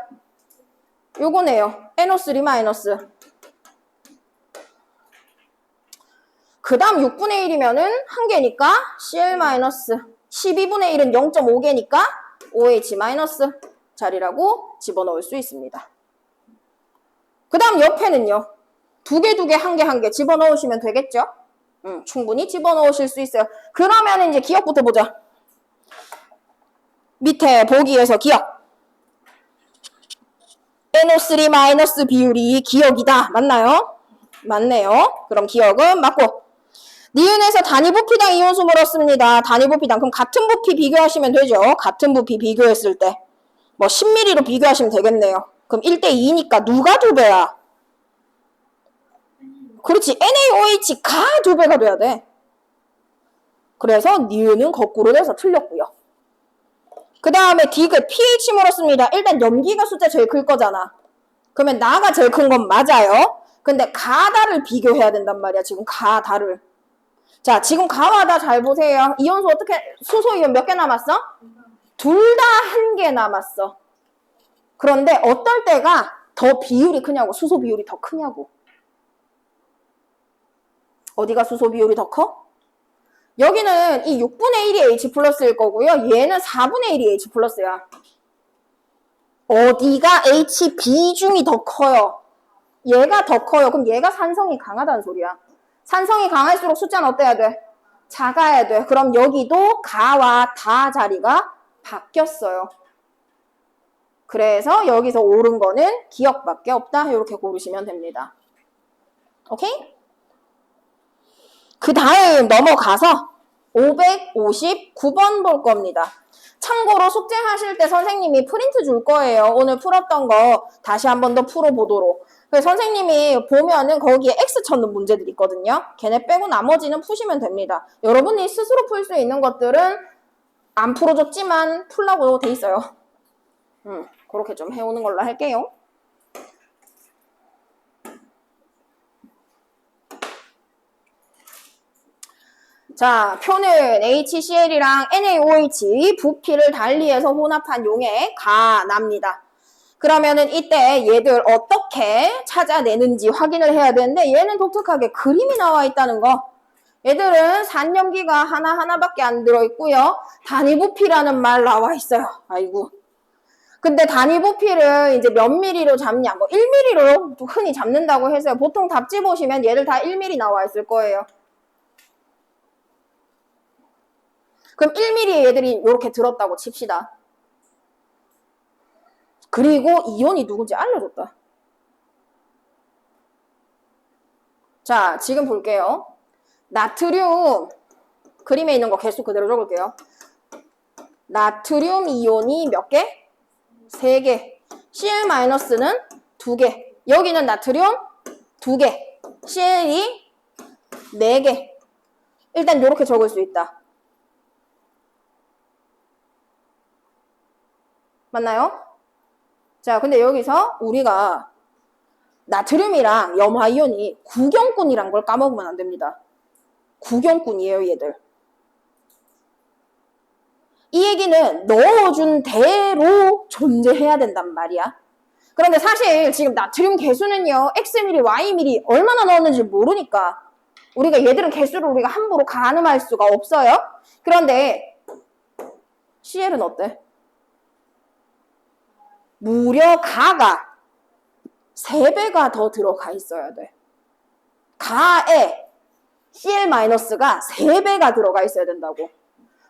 요거네요. NO3 마이너스. 그 다음 6분의 1이면은 1개니까 Cl 마이너스. 12분의 1은 0.5개니까 OH 마이너스 자리라고 집어넣을 수 있습니다. 그 다음 옆에는요. 2개, 1개, 1개 집어넣으시면 되겠죠? 충분히 집어넣으실 수 있어요. 그러면 이제 기억부터 보자. 밑에 보기에서 기억. NO3 마이너스 비율이 기억이다. 맞나요? 맞네요. 그럼 기억은 맞고. 니은에서 단위 부피당 이온수 물었습니다. 단위 부피당. 그럼 같은 부피 비교하시면 되죠. 같은 부피 비교했을 때. 뭐 10ml로 비교하시면 되겠네요. 그럼 1대2니까 누가 2배야? 그렇지. NaOH가 2배가 돼야 돼. 그래서 니은은 거꾸로 돼서 틀렸고요. 그 다음에 디귿, pH 물었습니다. 일단 염기가 숫자 제일 클 거잖아. 그러면 나가 제일 큰 건 맞아요. 근데 가다를 비교해야 된단 말이야. 지금 가다를. 자, 지금 가와 다 잘 보세요. 이온수 어떻게, 수소이온 몇 개 남았어? 둘 다 1개 남았어. 그런데 어떨 때가 더 비율이 크냐고, 수소 비율이 더 크냐고. 어디가 수소 비율이 더 커? 여기는 이 6분의 1이 H 플러스일 거고요. 얘는 4분의 1이 H 플러스야. 어디가 H 비중이 더 커요? 얘가 더 커요. 그럼 얘가 산성이 강하다는 소리야. 산성이 강할수록 숫자는 어때야 돼? 작아야 돼. 그럼 여기도 가와 다 자리가 바뀌었어요. 그래서 여기서 옳은 거는 기억밖에 없다. 이렇게 고르시면 됩니다. 오케이? 그 다음 넘어가서 559번 볼 겁니다. 참고로 숙제하실 때 선생님이 프린트 줄 거예요. 오늘 풀었던 거 다시 한 번 더 풀어보도록. 그래서 선생님이 보면은 거기에 X 쳐는 문제들이 있거든요. 걔네 빼고 나머지는 푸시면 됩니다. 여러분이 스스로 풀 수 있는 것들은 안 풀어줬지만 풀라고 돼 있어요. 그렇게 좀 해오는 걸로 할게요. 자, 표는 HCl이랑 NaOH 부피를 달리해서 혼합한 용액 가납니다. 그러면은 이때 얘들 어떻게 찾아내는지 확인을 해야 되는데 얘는 독특하게 그림이 나와 있다는 거. 얘들은 산염기가 하나하나밖에 안 들어있고요. 단위 부피라는 말 나와 있어요. 아이고. 근데 단위 부피를 이제 몇 미리로 잡냐? 뭐 1미리로 흔히 잡는다고 해서요. 보통 답지 보시면 얘들 다 1미리 나와 있을 거예요. 그럼 1mm의 얘들이 이렇게 들었다고 칩시다. 그리고 이온이 누군지 알려줬다. 자, 지금 볼게요. 나트륨, 그림에 있는 거 개수 그대로 적을게요. 나트륨 이온이 몇 개? 3개. Cl-는 2개. 여기는 나트륨 2개. Cl이 4개. 일단 이렇게 적을 수 있다. 맞나요? 자, 근데 여기서 우리가 나트륨이랑 염화이온이 구경꾼이란 걸 까먹으면 안 됩니다. 구경꾼이에요, 얘들. 이 얘기는 넣어준 대로 존재해야 된단 말이야. 그런데 사실 지금 나트륨 개수는요, X밀리, Y밀리 얼마나 넣었는지 모르니까 우리가 얘들은 개수를 우리가 함부로 가늠할 수가 없어요. 그런데 CL은 어때? 무려 가가 3배가 더 들어가 있어야 돼. 가에 CL-가 3배가 들어가 있어야 된다고.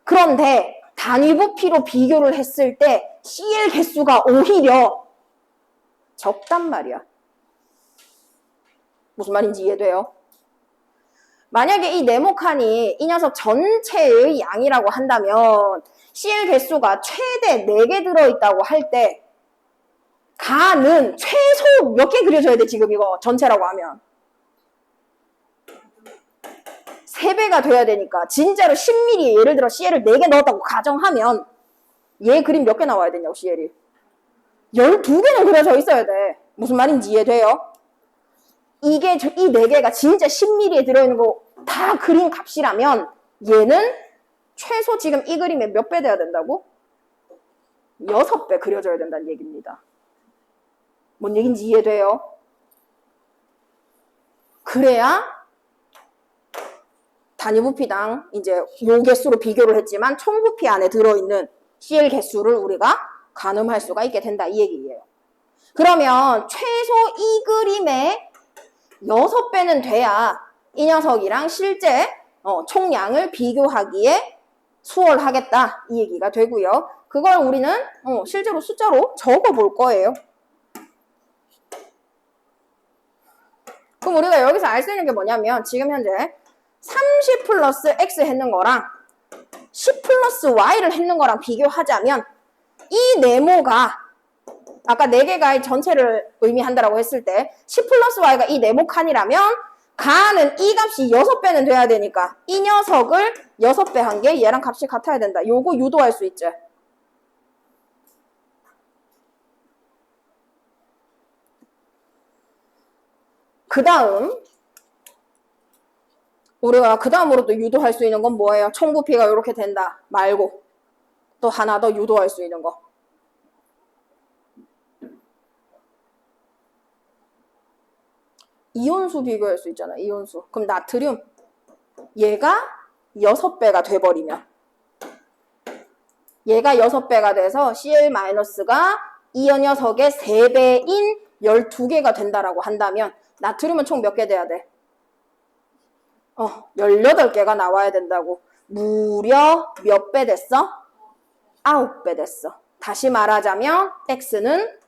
그런데 단위 부피로 비교를 했을 때 CL 개수가 오히려 적단 말이야. 무슨 말인지 이해돼요? 만약에 이 네모칸이 이 녀석 전체의 양이라고 한다면 CL 개수가 최대 4개 들어있다고 할 때 가는 최소 몇 개 그려줘야 돼, 지금 이거 전체라고 하면. 3배가 돼야 되니까 진짜로 10mm에 예를 들어 CL을 4개 넣었다고 가정하면 얘 그림 몇 개 나와야 되냐고, CL이. 12개는 그려져 있어야 돼. 무슨 말인지 이해돼요? 이 4개가 진짜 10mm에 들어있는 거 다 그린 값이라면 얘는 최소 지금 이 그림에 몇 배 돼야 된다고? 6배 그려져야 된다는 얘기입니다. 뭔 얘기인지 이해돼요? 그래야 단위 부피당 이제 요 개수로 비교를 했지만 총 부피 안에 들어있는 CL 개수를 우리가 가늠할 수가 있게 된다, 이 얘기예요. 그러면 최소 이 그림의 6배는 돼야 이 녀석이랑 실제 총량을 비교하기에 수월하겠다, 이 얘기가 되고요. 그걸 우리는 실제로 숫자로 적어 볼 거예요. 그럼 우리가 여기서 알 수 있는 게 뭐냐면 지금 현재 30 플러스 X 했는 거랑 10 플러스 Y를 했는 거랑 비교하자면 이 네모가 아까 4개가 전체를 의미한다라고 했을 때 10 플러스 Y가 이 네모칸이라면 가는 이 값이 6배는 돼야 되니까 이 녀석을 6배 한 게 얘랑 값이 같아야 된다. 요거 유도할 수 있지. 그 다음 우리가 그 다음으로 또 유도할 수 있는 건 뭐예요? 총부피가 이렇게 된다 말고 또 하나 더 유도할 수 있는 거. 이온수 비교할 수 있잖아, 이온수. 그럼 나트륨 얘가 6배가 돼버리면 얘가 6배가 돼서 CL-가 이 녀석의 3배인 12개가 된다라고 한다면 나트륨은 총 몇 개 돼야 돼? 18개가 나와야 된다고. 무려 몇 배 됐어? 9배 됐어. 다시 말하자면 X는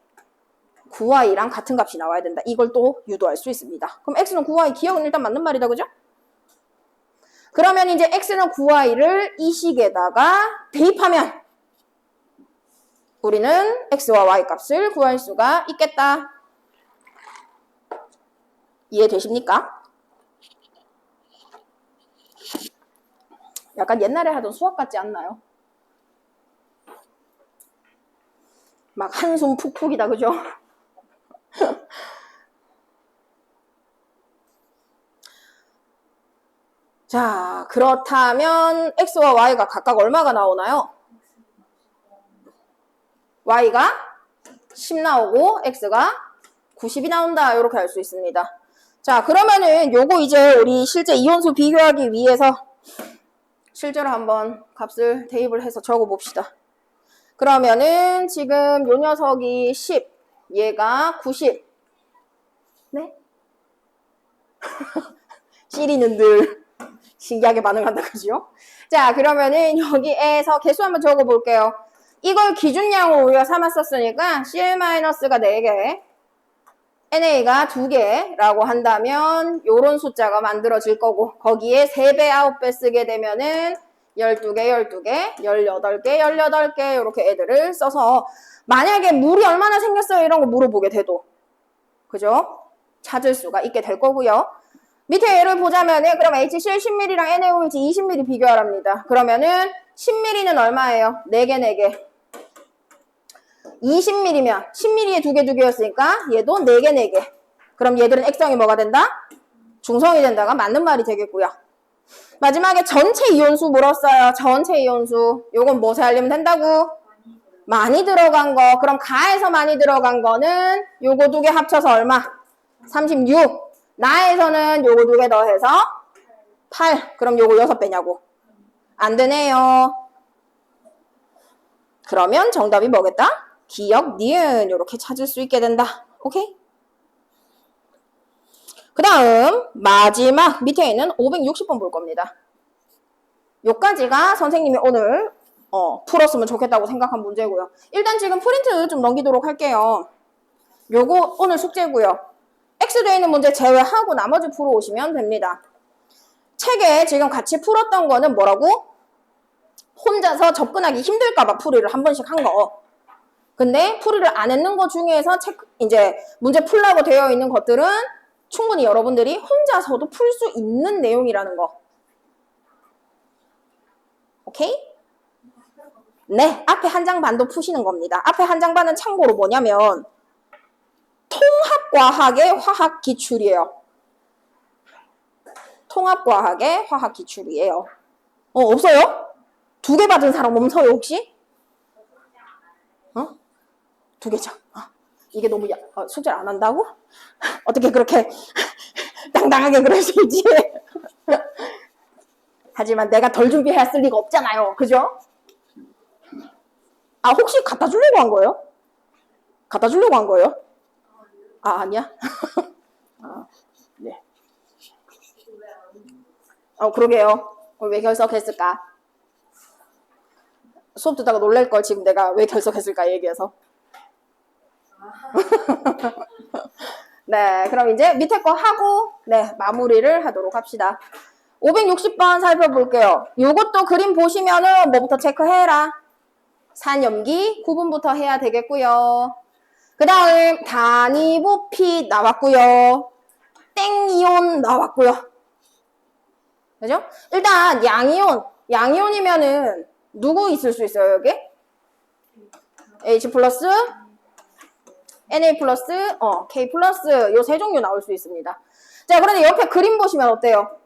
9Y랑 같은 값이 나와야 된다. 이걸 또 유도할 수 있습니다. 그럼 X는 9Y, 기억은 일단 맞는 말이다, 그죠? 그러면 이제 X는 9Y를 이 식에다가 대입하면 우리는 X와 Y 값을 구할 수가 있겠다. 이해되십니까? 약간 옛날에 하던 수학 같지 않나요? 막 한숨 푹푹이다, 그죠? 자, 그렇다면 X와 Y가 각각 얼마가 나오나요? Y가 10 나오고 X가 90이 나온다, 이렇게 알 수 있습니다. 자, 그러면은 요거 이제 우리 실제 이온수 비교하기 위해서 실제로 한번 값을 대입을 해서 적어 봅시다. 그러면은 지금 요 녀석이 10, 얘가 90. 네? 시리는 늘 신기하게 반응한다, 그죠? 자, 그러면은 여기에서 개수 한번 적어 볼게요. 이걸 기준량으로 우리가 삼았었으니까 CL-가 4개, NA가 2개라고 한다면 요런 숫자가 만들어질 거고 거기에 3배, 9배 쓰게 되면은 12개, 12개, 18개, 18개 이렇게 애들을 써서 만약에 물이 얼마나 생겼어요? 이런 거 물어보게 돼도 그죠? 찾을 수가 있게 될 거고요. 밑에 예를 보자면은 그럼 HCl 10ml랑 NaOH 20ml 비교하랍니다. 그러면은 10ml는 얼마예요? 4개, 4개. 20ml면 10ml에 2개, 2개였으니까 얘도 4개, 4개. 그럼 얘들은 액성이 뭐가 된다? 중성이 된다가 맞는 말이 되겠고요. 마지막에 전체 이온수 물었어요. 전체 이온수. 요건 무엇에 알리면 된다고? 많이 들어간 거. 그럼 가에서 많이 들어간 거는 요거 두 개 합쳐서 얼마? 36. 나에서는 요거 두 개 더해서 8. 그럼 요거 6배냐고. 안 되네요. 그러면 정답이 뭐겠다? 기역, 니은 요렇게 찾을 수 있게 된다. 오케이? 그 다음 마지막 밑에 있는 560번 볼 겁니다. 요까지가 선생님이 오늘 풀었으면 좋겠다고 생각한 문제고요. 일단 지금 프린트 좀 넘기도록 할게요. 요거 오늘 숙제고요. X되어 있는 문제 제외하고 나머지 풀어오시면 됩니다. 책에 지금 같이 풀었던 거는 뭐라고? 혼자서 접근하기 힘들까봐 풀이를 한 번씩 한 거. 근데 풀이를 안 했는 것 중에서 이제 문제 풀라고 되어 있는 것들은 충분히 여러분들이 혼자서도 풀 수 있는 내용이라는 거. 오케이? 네, 앞에 한 장 반도 푸시는 겁니다. 앞에 한 장 반은 참고로 뭐냐면 통합과학의 화학 기출이에요. 통합과학의 화학 기출이에요. 없어요? 2개 받은 사람 없어요 혹시? 2개죠. 이게 너무 숙제를 안 한다고? 어떻게 그렇게 당당하게 그럴 수 있지? 하지만 내가 덜 준비했을 리가 없잖아요. 그죠? 혹시 갖다 주려고 한 거예요? 갖다 주려고 한 거예요? 아니야? 네. 그러게요. 왜 결석했을까? 수업 듣다가 놀랄걸 지금 내가 왜 결석했을까 얘기해서. 네, 그럼 이제 밑에 거 하고 네 마무리를 하도록 합시다. 560번 살펴볼게요. 요것도 그림 보시면은 뭐부터 체크해라. 산염기 구분부터 해야 되겠고요. 그 다음 단위부피 나왔고요. 땡이온 나왔고요. 그죠? 일단 양이온이면은 누구 있을 수 있어요 여기? H 플러스 Na 플러스 K 플러스 요 세 종류 나올 수 있습니다. 자, 그런데 옆에 그림 보시면 어때요?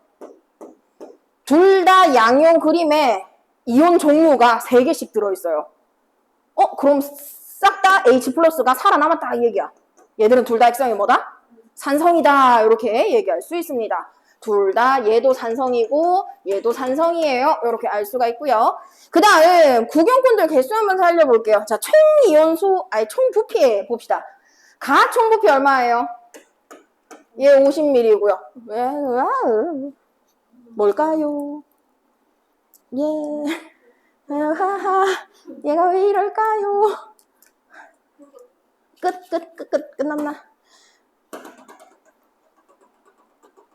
둘 다 양이온 그림에 이온 종류가 3개씩 들어있어요. 그럼 싹 다 H 플러스가 살아남았다 이 얘기야. 얘들은 둘 다 액성이 뭐다? 산성이다 이렇게 얘기할 수 있습니다. 둘 다 얘도 산성이고 얘도 산성이에요. 이렇게 알 수가 있고요. 그 다음 구경꾼들 개수 한번 살려볼게요. 자, 총 이온수, 총 부피 봅시다. 가 총 부피 얼마예요? 얘 50ml고요. 왜? 뭘까요? 하하, 얘가 왜 이럴까요? 끝났나?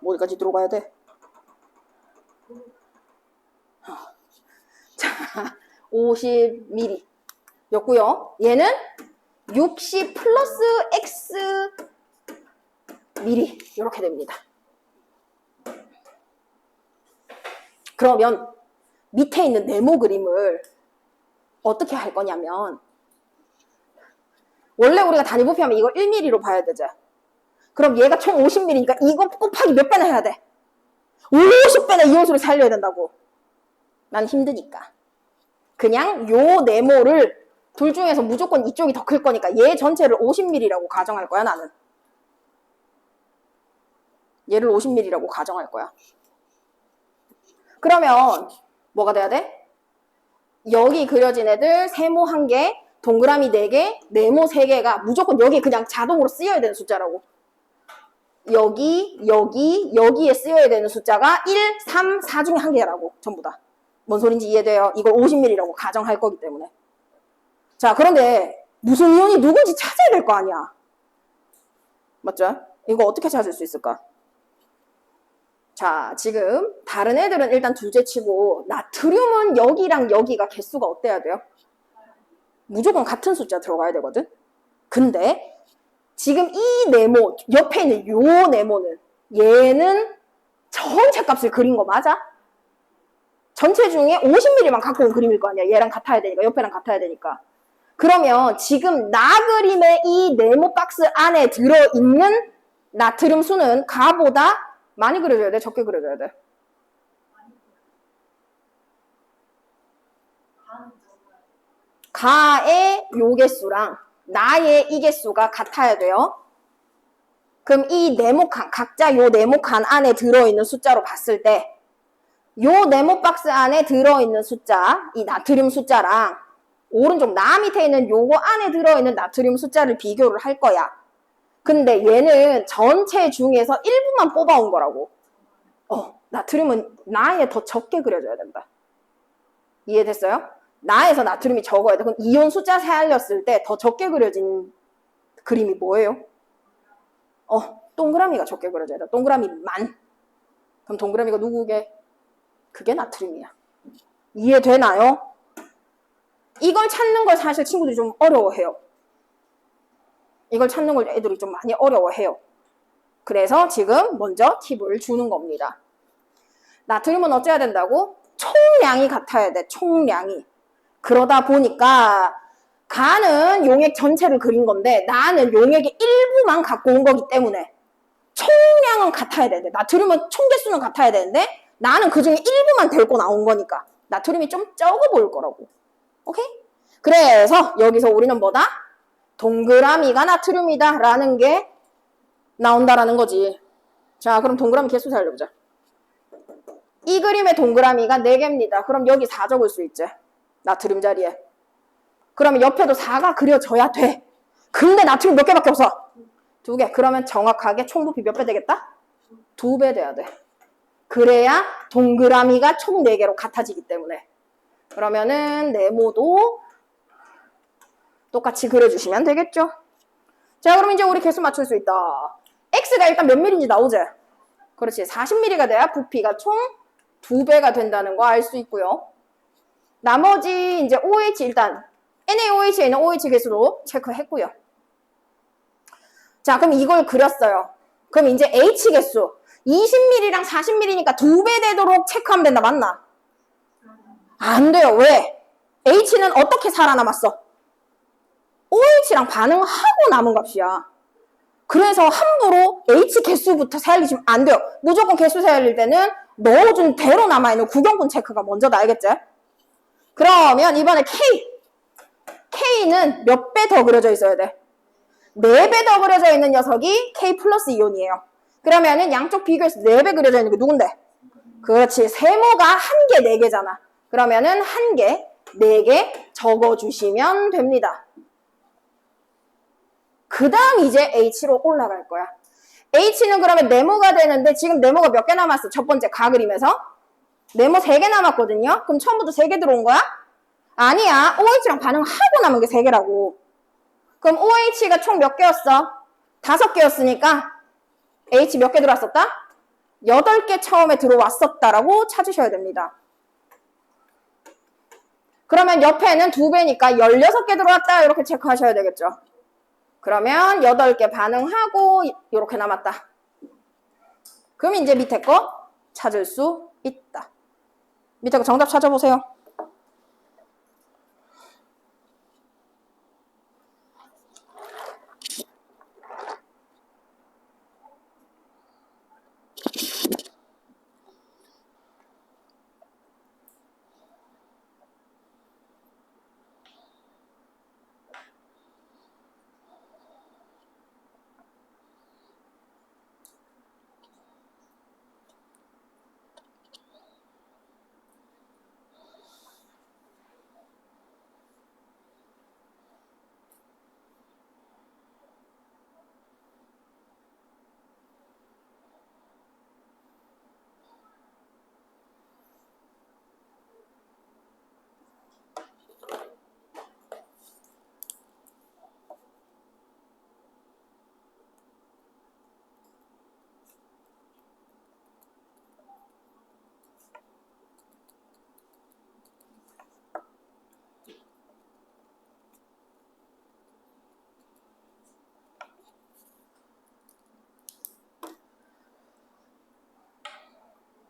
어디까지 들어가야 돼? 자, 50ml 였고요. 얘는 60 플러스 X ml 이렇게 됩니다. 그러면 밑에 있는 네모 그림을 어떻게 할 거냐면 원래 우리가 단위 부피하면 이거 1mm로 봐야 되죠. 그럼 얘가 총 50ml니까 이거 곱하기 몇 배나 해야 돼? 50배나 이온수를 살려야 된다고. 난 힘드니까. 그냥 요 네모를 둘 중에서 무조건 이쪽이 더 클 거니까 얘 전체를 50ml라고 가정할 거야 나는. 얘를 50ml라고 가정할 거야. 그러면 뭐가 돼야 돼? 여기 그려진 애들 세모 1개, 동그라미 4개, 네모 3개가 무조건 여기 그냥 자동으로 쓰여야 되는 숫자라고. 여기에 쓰여야 되는 숫자가 1, 3, 4 중에 1개라고. 전부 다. 뭔 소린지 이해돼요? 이걸 50ml라고 가정할 거기 때문에. 자, 그런데 무슨 이온이 누군지 찾아야 될 거 아니야. 맞죠? 이거 어떻게 찾을 수 있을까? 자, 지금 다른 애들은 일단 둘째 치고 나트륨은 여기랑 여기가 개수가 어때야 돼요? 무조건 같은 숫자 들어가야 되거든? 근데 지금 이 네모, 옆에 있는 요 네모는 얘는 전체 값을 그린 거 맞아? 전체 중에 50ml만 갖고 온 그림일 거 아니야. 얘랑 같아야 되니까, 옆에랑 같아야 되니까. 그러면 지금 나 그림의 이 네모 박스 안에 들어있는 나트륨 수는 가보다 많이 그려줘야 돼? 적게 그려줘야 돼? 가의 요 개수랑 나의 이 개수가 같아야 돼요. 그럼 이 네모칸, 각자 요 네모칸 안에 들어있는 숫자로 봤을 때 요 네모 박스 안에 들어있는 숫자, 이 나트륨 숫자랑 오른쪽 나 밑에 있는 요거 안에 들어있는 나트륨 숫자를 비교를 할 거야. 근데 얘는 전체 중에서 일부만 뽑아온 거라고. 나트륨은 나에 더 적게 그려져야 된다. 이해됐어요? 나에서 나트륨이 적어야 돼. 그럼 이온 숫자 세알렸을 때 더 적게 그려진 그림이 뭐예요? 동그라미가 적게 그려져야 돼. 동그라미 만. 그럼 동그라미가 누구게? 그게 나트륨이야. 이해되나요? 이걸 찾는 걸 사실 친구들이 좀 어려워해요. 이걸 찾는 걸 애들이 좀 많이 어려워해요. 그래서 지금 먼저 팁을 주는 겁니다. 나트륨은 어째야 된다고? 총량이 같아야 돼. 총량이. 그러다 보니까 가는 용액 전체를 그린 건데 나는 용액의 일부만 갖고 온 거기 때문에 총량은 같아야 되는데 나트륨은 총 개수는 같아야 되는데 나는 그중에 일부만 데리고 나온 거니까 나트륨이 좀 적어 보일 거라고. 오케이? 그래서 여기서 우리는 뭐다? 동그라미가 나트륨이다 라는 게 나온다라는 거지. 자, 그럼 동그라미 개수 살려보자. 이 그림의 동그라미가 4개입니다. 그럼 여기 4 적을 수 있지. 나트륨 자리에. 그러면 옆에도 4가 그려져야 돼. 근데 나트륨 몇 개밖에 없어? 2개. 그러면 정확하게 총부피 몇 배 되겠다? 2배 돼야 돼. 그래야 동그라미가 총 4개로 같아지기 때문에. 그러면은 네모도 똑같이 그려주시면 되겠죠. 자, 그럼 이제 우리 개수 맞출 수 있다. X가 일단 몇 mm인지 나오지? 그렇지. 40mm가 돼야 부피가 총 2배가 된다는 거 알 수 있고요. 나머지 이제 OH 일단 NaOH에 있는 OH 개수로 체크했고요. 자, 그럼 이걸 그렸어요. 그럼 이제 H 개수 20mm랑 40mm니까 2배 되도록 체크하면 된다. 맞나? 안 돼요. 왜? H는 어떻게 살아남았어? OH랑 반응하고 남은 값이야. 그래서 함부로 H 개수부터 세알리시면 안 돼요. 무조건 개수 세알릴 때는 넣어준 대로 남아있는 구경분 체크가 먼저다. 알겠지? 그러면 이번에 K는 몇 배 더 그려져 있어야 돼? 4배 더 그려져 있는 녀석이 K 플러스 이온이에요. 그러면은 양쪽 비교해서 4배 그려져 있는 게 누군데? 그렇지. 세모가 1개, 4개잖아. 그러면은 1개, 4개 적어주시면 됩니다. 그 다음 이제 H로 올라갈 거야. H는 그러면 네모가 되는데 지금 네모가 몇 개 남았어? 첫 번째 가 그림에서. 네모 3개 남았거든요. 그럼 처음부터 3개 들어온 거야? 아니야. OH랑 반응하고 남은 게 3개라고. 그럼 OH가 총 몇 개였어? 5개였으니까 H 몇 개 들어왔었다? 8개 처음에 들어왔었다라고 찾으셔야 됩니다. 그러면 옆에는 2배니까 16개 들어왔다 이렇게 체크하셔야 되겠죠. 그러면 8개 반응하고 이렇게 남았다. 그럼 이제 밑에 거 찾을 수 있다. 밑에 거 정답 찾아보세요.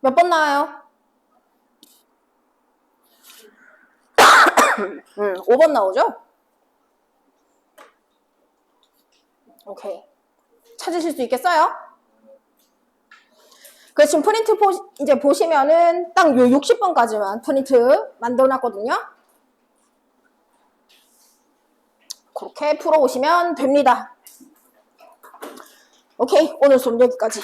몇 번 나와요? 5번 나오죠? 오케이. 찾으실 수 있겠어요? 그래서 지금 프린트 이제 보시면은 딱 요 60번까지만 프린트 만들어 놨거든요. 그렇게 풀어오시면 됩니다. 오케이, 오늘 수업 여기까지.